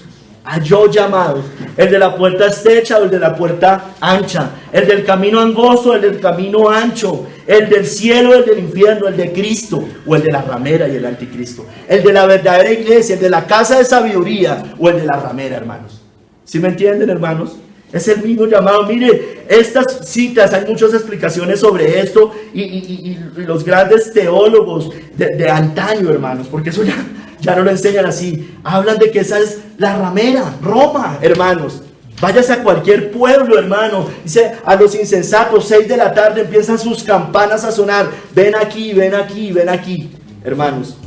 Hay dos llamados. El de la puerta estrecha o el de la puerta ancha. El del camino angosto, el del camino ancho. El del cielo, el del infierno, el de Cristo o el de la ramera y el anticristo. El de la verdadera iglesia, el de la casa de sabiduría o el de la ramera, hermanos. ¿Sí me entienden, hermanos? Es el mismo llamado. Mire, estas citas, hay muchas explicaciones sobre esto y los grandes teólogos de antaño, hermanos, porque eso ya no lo enseñan así. Hablan de que esa es la ramera, Roma, hermanos. Váyase a cualquier pueblo, hermano. Dice, a los insensatos, 6 de la tarde empiezan sus campanas a sonar. Ven aquí, ven aquí, ven aquí, hermanos.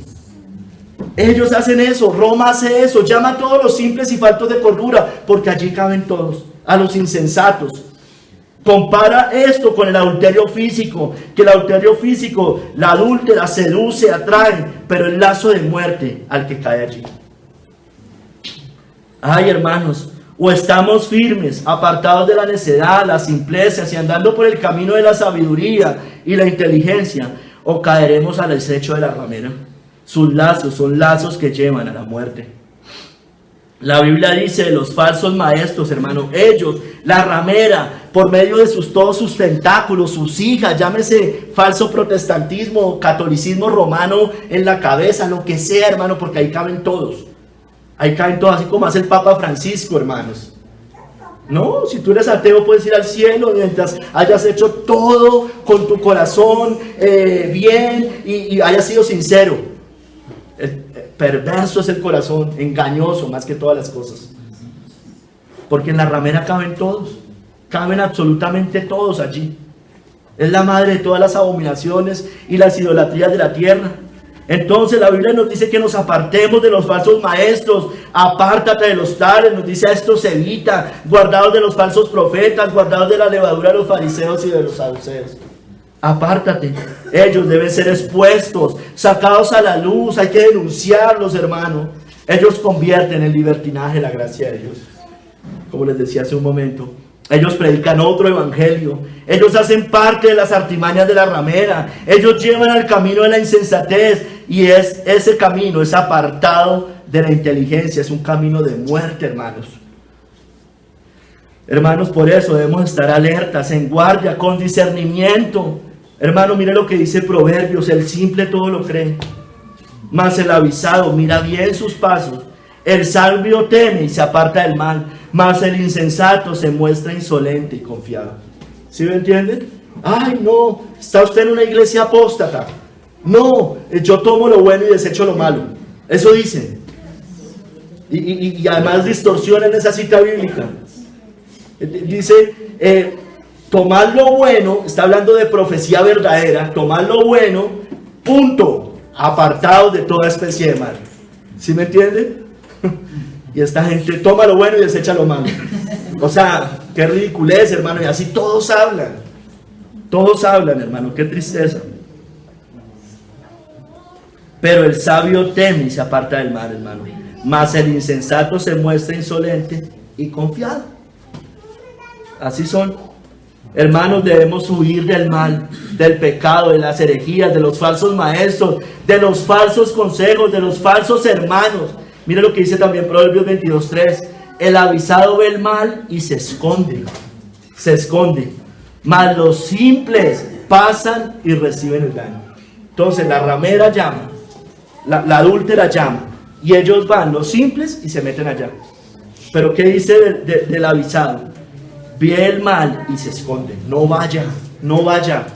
Ellos hacen eso, Roma hace eso, llama a todos los simples y faltos de cordura, porque allí caben todos, a los insensatos. Compara esto con el adulterio físico, que el adulterio físico, la adúltera seduce, atrae, pero el lazo de muerte al que cae allí. Ay, hermanos, o estamos firmes, apartados de la necedad, las simplezas y andando por el camino de la sabiduría y la inteligencia, o caeremos al acecho de la ramera. Sus lazos son lazos que llevan a la muerte. La Biblia dice de los falsos maestros, hermano, ellos, la ramera, por medio de todos sus tentáculos, sus hijas, llámese falso protestantismo, catolicismo romano en la cabeza, lo que sea, hermano, porque ahí caben todos. Ahí caen todos, así como hace el Papa Francisco, hermanos. No, si tú eres ateo puedes ir al cielo mientras hayas hecho todo con tu corazón bien y hayas sido sincero. Perverso es el corazón, engañoso más que todas las cosas. Porque en la ramera caben todos, caben absolutamente todos allí. Es la madre de todas las abominaciones y las idolatrías de la tierra. Entonces la Biblia nos dice que nos apartemos de los falsos maestros, apártate de los tales, nos dice a estos evita, guardados de los falsos profetas, guardados de la levadura de los fariseos y de los saduceos. Apártate, ellos deben ser expuestos, sacados a la luz, hay que denunciarlos, hermano. Ellos convierten en libertinaje la gracia de Dios, como les decía hace un momento. Ellos predican otro evangelio, ellos hacen parte de las artimañas de la ramera, ellos llevan al camino de la insensatez y ese camino es apartado de la inteligencia, es un camino de muerte, hermanos. Hermanos, por eso debemos estar alertas, en guardia, con discernimiento. Hermano, mire lo que dice Proverbios, el simple todo lo cree, mas el avisado mira bien sus pasos. El sabio teme y se aparta del mal, mas el insensato se muestra insolente y confiado. ¿Sí me entienden? Ay, no, está usted en una iglesia apóstata. No, yo tomo lo bueno y desecho lo malo. Eso dicen. Y además distorsionan esa cita bíblica. Dice, tomad lo bueno, está hablando de profecía verdadera, tomad lo bueno, punto, apartados de toda especie de mal. ¿Sí me entienden? Y esta gente toma lo bueno y desecha lo malo. O sea, qué ridiculez, hermano. Y así todos hablan. Todos hablan, hermano. Qué tristeza. Pero el sabio teme y se aparta del mal, hermano. Mas el insensato se muestra insolente y confiado. Así son. Hermanos, debemos huir del mal, del pecado, de las herejías, de los falsos maestros, de los falsos consejos, de los falsos hermanos. Mire lo que dice también Proverbios 22:3. El avisado ve el mal y se esconde. Se esconde. Mas los simples pasan y reciben el daño. Entonces la ramera llama, la adúltera llama, y ellos van, los simples, y se meten allá. Pero ¿qué dice del avisado? Ve el mal y se esconde. No vaya, no vaya.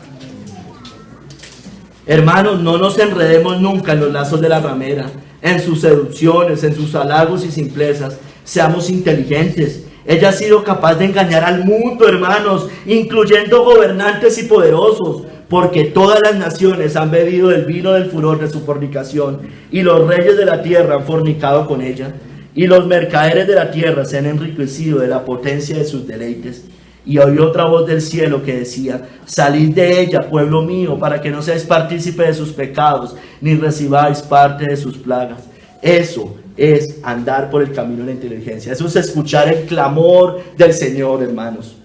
Hermanos, no nos enredemos nunca en los lazos de la ramera, en sus seducciones, en sus halagos y simplezas. Seamos inteligentes. Ella ha sido capaz de engañar al mundo, hermanos, incluyendo gobernantes y poderosos, porque todas las naciones han bebido del vino del furor de su fornicación, y los reyes de la tierra han fornicado con ella, y los mercaderes de la tierra se han enriquecido de la potencia de sus deleites. Y oí otra voz del cielo que decía: salid de ella, pueblo mío, para que no seáis partícipe de sus pecados, ni recibáis parte de sus plagas. Eso es andar por el camino de la inteligencia. Eso es escuchar el clamor del Señor, hermanos.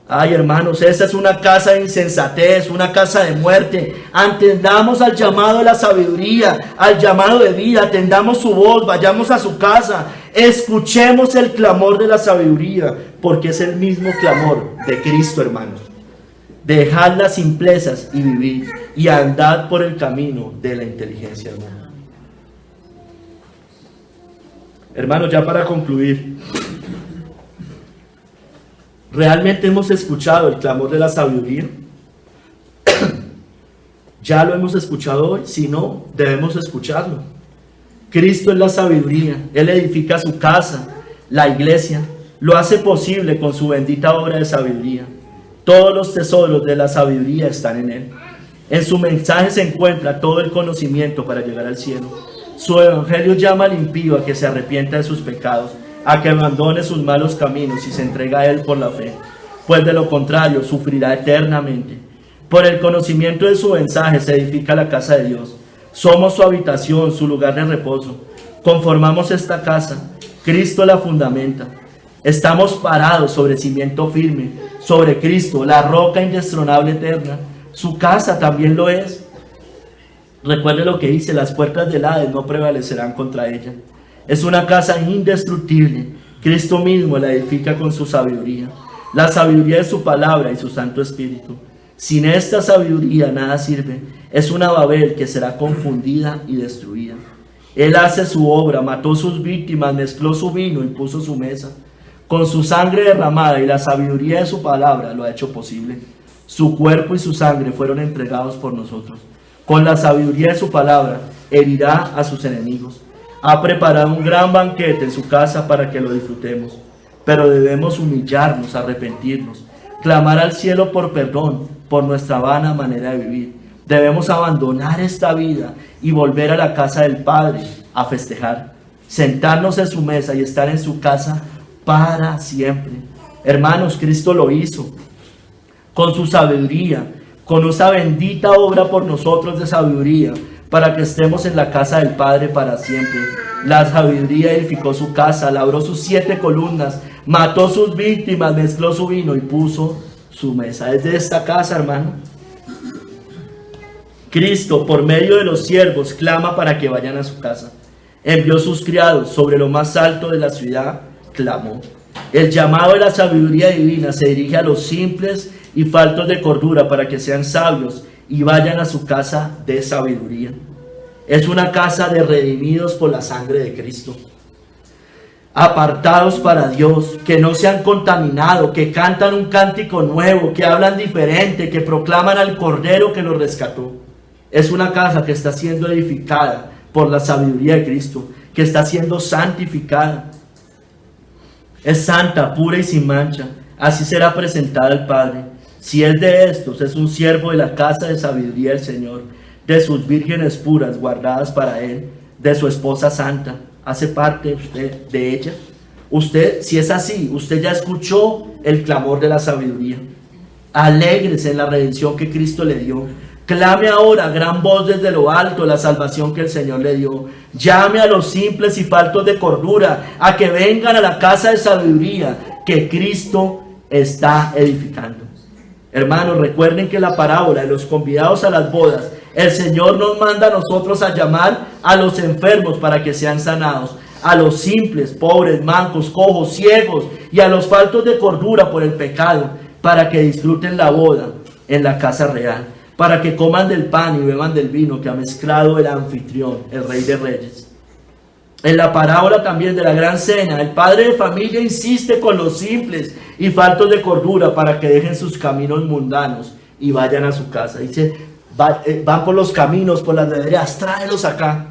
Ay, hermanos, esa es una casa de insensatez, una casa de muerte. Atendamos al llamado de la sabiduría, al llamado de vida. Atendamos su voz, vayamos a su casa. Escuchemos el clamor de la sabiduría, porque es el mismo clamor de Cristo, hermanos. Dejad las simplezas y vivid, y andad por el camino de la inteligencia, hermanos. Hermanos, ya para concluir, ¿realmente hemos escuchado el clamor de la sabiduría? ¿Ya lo hemos escuchado hoy? Si no, debemos escucharlo. Cristo es la sabiduría. Él edifica su casa, la iglesia. Lo hace posible con su bendita obra de sabiduría. Todos los tesoros de la sabiduría están en Él. En su mensaje se encuentra todo el conocimiento para llegar al cielo. Su evangelio llama al impío a que se arrepienta de sus pecados, a que abandone sus malos caminos y se entregue a Él por la fe, pues de lo contrario sufrirá eternamente. Por el conocimiento de su mensaje se edifica la casa de Dios. Somos su habitación, su lugar de reposo. Conformamos esta casa. Cristo la fundamenta. Estamos parados sobre cimiento firme, sobre Cristo, la roca indestronable eterna. Su casa también lo es. Recuerde lo que dice: las puertas del Hades no prevalecerán contra ella. Es una casa indestructible. Cristo mismo la edifica con su sabiduría, la sabiduría de su palabra y su Santo Espíritu. Sin esta sabiduría nada sirve. Es una Babel que será confundida y destruida. Él hace su obra, mató sus víctimas, mezcló su vino y puso su mesa. Con su sangre derramada y la sabiduría de su palabra lo ha hecho posible. Su cuerpo y su sangre fueron entregados por nosotros. Con la sabiduría de su palabra herirá a sus enemigos. Ha preparado un gran banquete en su casa para que lo disfrutemos. Pero debemos humillarnos, arrepentirnos, clamar al cielo por perdón por nuestra vana manera de vivir. Debemos abandonar esta vida y volver a la casa del Padre a festejar, sentarnos en su mesa y estar en su casa para siempre. Hermanos, Cristo lo hizo con su sabiduría, con esa bendita obra por nosotros de sabiduría, para que estemos en la casa del Padre para siempre. La sabiduría edificó su casa, labró sus 7 columnas, mató sus víctimas, mezcló su vino y puso su mesa. Es de esta casa, hermano. Cristo, por medio de los siervos, clama para que vayan a su casa. Envió sus criados sobre lo más alto de la ciudad, clamó. El llamado de la sabiduría divina se dirige a los simples y faltos de cordura para que sean sabios y vayan a su casa de sabiduría. Es una casa de redimidos por la sangre de Cristo, apartados para Dios, que no se han contaminado, que cantan un cántico nuevo, que hablan diferente, que proclaman al Cordero que los rescató. Es una casa que está siendo edificada por la sabiduría de Cristo, que está siendo santificada. Es santa, pura y sin mancha. Así será presentada al Padre. Si es de estos, es un siervo de la casa de sabiduría del Señor, de sus vírgenes puras guardadas para Él, de su esposa santa. ¿Hace parte usted de ella? Usted, si es así, usted ya escuchó el clamor de la sabiduría. Alégrese en la redención que Cristo le dio. Clame ahora a gran voz desde lo alto la salvación que el Señor le dio. Llame a los simples y faltos de cordura a que vengan a la casa de sabiduría que Cristo está edificando. Hermanos, recuerden que la parábola de los convidados a las bodas, el Señor nos manda a nosotros a llamar a los enfermos para que sean sanados, a los simples, pobres, mancos, cojos, ciegos y a los faltos de cordura por el pecado, para que disfruten la boda en la casa real, para que coman del pan y beban del vino que ha mezclado el anfitrión, el Rey de Reyes. En la parábola también de la gran cena, el padre de familia insiste con los simples y faltos de cordura para que dejen sus caminos mundanos y vayan a su casa. Dice, van por los caminos, por las veredas, tráelos acá.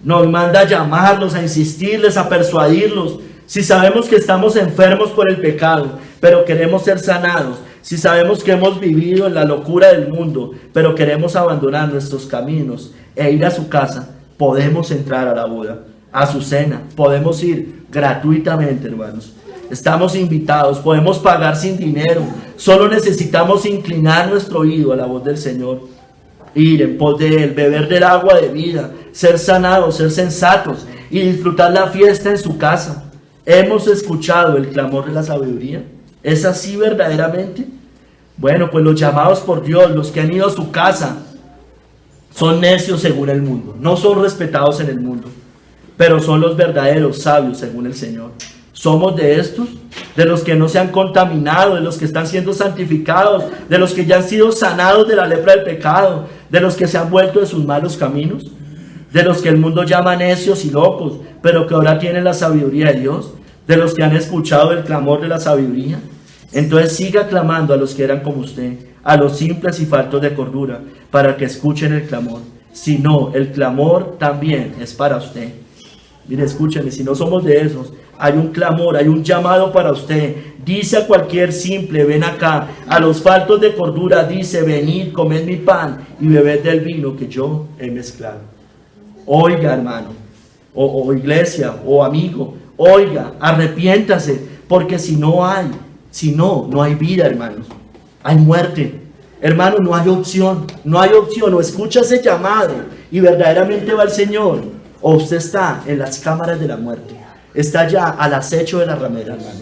Nos manda a llamarlos, a insistirles, a persuadirlos. Si sabemos que estamos enfermos por el pecado, pero queremos ser sanados. Si sabemos que hemos vivido en la locura del mundo, pero queremos abandonar nuestros caminos e ir a su casa, podemos entrar a la boda, a su cena. Podemos ir gratuitamente, hermanos. Estamos invitados, podemos pagar sin dinero. Solo necesitamos inclinar nuestro oído a la voz del Señor. Ir en pos de Él, beber del agua de vida, ser sanados, ser sensatos y disfrutar la fiesta en su casa. ¿Hemos escuchado el clamor de la sabiduría? ¿Es así verdaderamente? Bueno, pues los llamados por Dios, los que han ido a su casa, son necios según el mundo. No son respetados en el mundo, pero son los verdaderos sabios según el Señor. Somos de estos, de los que no se han contaminado, de los que están siendo santificados, de los que ya han sido sanados de la lepra del pecado, de los que se han vuelto de sus malos caminos, de los que el mundo llama necios y locos, pero que ahora tienen la sabiduría de Dios, de los que han escuchado el clamor de la sabiduría. Entonces siga clamando a los que eran como usted, a los simples y faltos de cordura, para que escuchen el clamor. Si no, el clamor también es para usted. Mire, escúcheme, si no somos de esos, hay un clamor, hay un llamado para usted. Dice a cualquier simple, ven acá. A los faltos de cordura dice, venid, comed mi pan y bebed del vino que yo he mezclado. Oiga, hermano, o iglesia, o amigo, oiga, arrepiéntase, porque si no hay vida, hermanos. Hay muerte. Hermano, no hay opción, o escucha ese llamado y verdaderamente va el Señor, o usted está en las cámaras de la muerte, está ya al acecho de la ramera, hermano.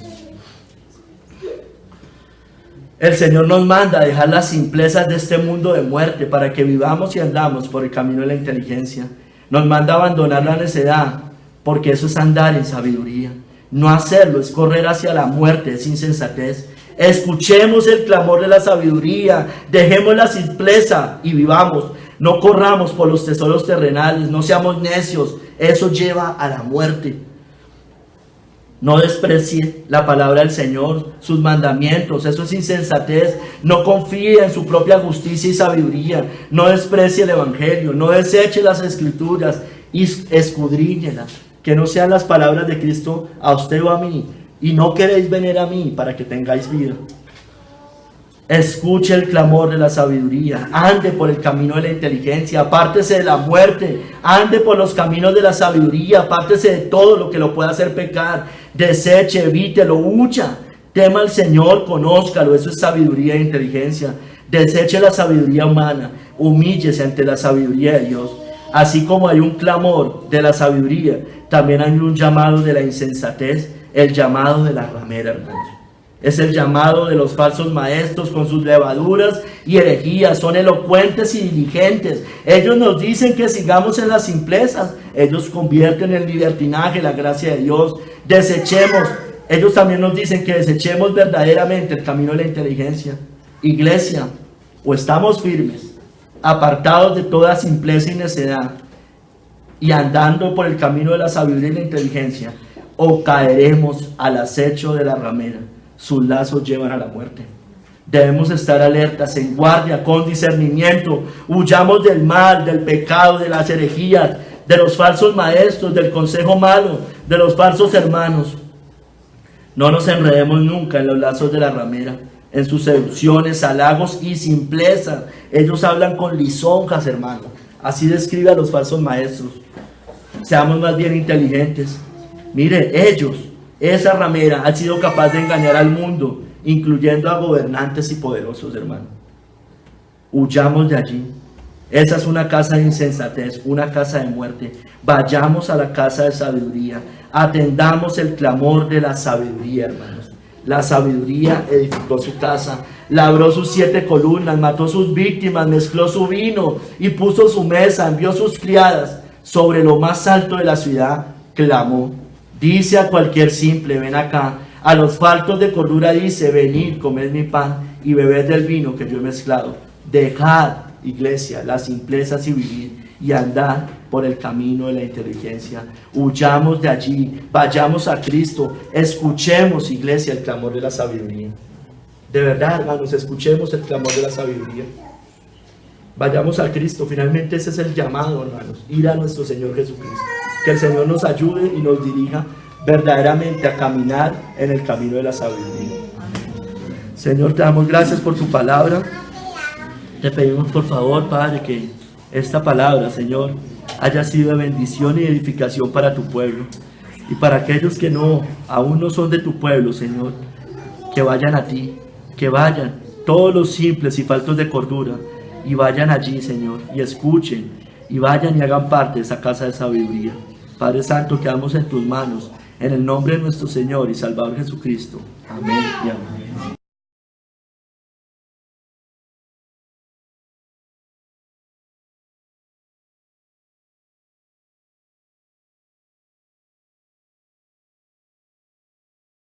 El Señor nos manda a dejar las simplezas de este mundo de muerte para que vivamos y andamos por el camino de la inteligencia. Nos manda a abandonar la necedad, porque eso es andar en sabiduría. No hacerlo es correr hacia la muerte, es insensatez. Escuchemos el clamor de la sabiduría, dejemos la simpleza y vivamos. No corramos por los tesoros terrenales, no seamos necios, eso lleva a la muerte. No desprecie la palabra del Señor, sus mandamientos, eso es insensatez. No confíe en su propia justicia y sabiduría, no desprecie el Evangelio, no deseche las Escrituras y escudriñelas. Que no sean las palabras de Cristo a usted o a mí, y no queréis venir a mí para que tengáis vida. Escuche el clamor de la sabiduría, ande por el camino de la inteligencia, apártese de la muerte, ande por los caminos de la sabiduría, apártese de todo lo que lo pueda hacer pecar, deseche, evítelo, huya, tema al Señor, conózcalo, eso es sabiduría e inteligencia. Deseche la sabiduría humana, humíllese ante la sabiduría de Dios. Así como hay un clamor de la sabiduría, también hay un llamado de la insensatez, el llamado de la ramera, hermanos. Es el llamado de los falsos maestros con sus levaduras y herejías. Son elocuentes y diligentes. Ellos nos dicen que sigamos en las simplezas. Ellos convierten en libertinaje la gracia de Dios. Desechemos. Ellos también nos dicen que desechemos verdaderamente el camino de la inteligencia. Iglesia, o estamos firmes, apartados de toda simpleza y necedad, y andando por el camino de la sabiduría y la inteligencia, o caeremos al acecho de la ramera. Sus lazos llevan a la muerte. Debemos estar alertas, en guardia, con discernimiento. Huyamos del mal, del pecado, de las herejías, de los falsos maestros, del consejo malo, de los falsos hermanos. No nos enredemos nunca en los lazos de la ramera, en sus seducciones, halagos y simpleza. Ellos hablan con lisonjas, hermano. Así describe a los falsos maestros. Seamos más bien inteligentes. Mire, esa ramera ha sido capaz de engañar al mundo, incluyendo a gobernantes y poderosos, hermano. Huyamos de allí. Esa es una casa de insensatez, una casa de muerte. Vayamos a la casa de sabiduría. Atendamos el clamor de la sabiduría, hermanos. La sabiduría edificó su casa, labró sus 7 columnas, mató sus víctimas, mezcló su vino y puso su mesa, envió sus criadas. Sobre lo más alto de la ciudad clamó. Dice a cualquier simple, ven acá. A los faltos de cordura dice, venid, comed mi pan y bebed del vino que yo he mezclado. Dejad, iglesia, las simplezas y vivid, y andad por el camino de la inteligencia. Huyamos de allí, vayamos a Cristo, escuchemos, iglesia, el clamor de la sabiduría. De verdad, hermanos, escuchemos el clamor de la sabiduría. Vayamos a Cristo. Finalmente ese es el llamado, hermanos, ir a nuestro Señor Jesucristo. Que el Señor nos ayude y nos dirija verdaderamente a caminar en el camino de la sabiduría. Señor, te damos gracias por tu palabra. Te pedimos por favor, Padre, que esta palabra, Señor, haya sido de bendición y edificación para tu pueblo. Y para aquellos que aún no son de tu pueblo, Señor, que vayan a ti, que vayan, todos los simples y faltos de cordura, y vayan allí, Señor, y escuchen, y vayan y hagan parte de esa casa de sabiduría. Padre Santo, quedamos en tus manos, en el nombre de nuestro Señor y Salvador Jesucristo. Amén y amén.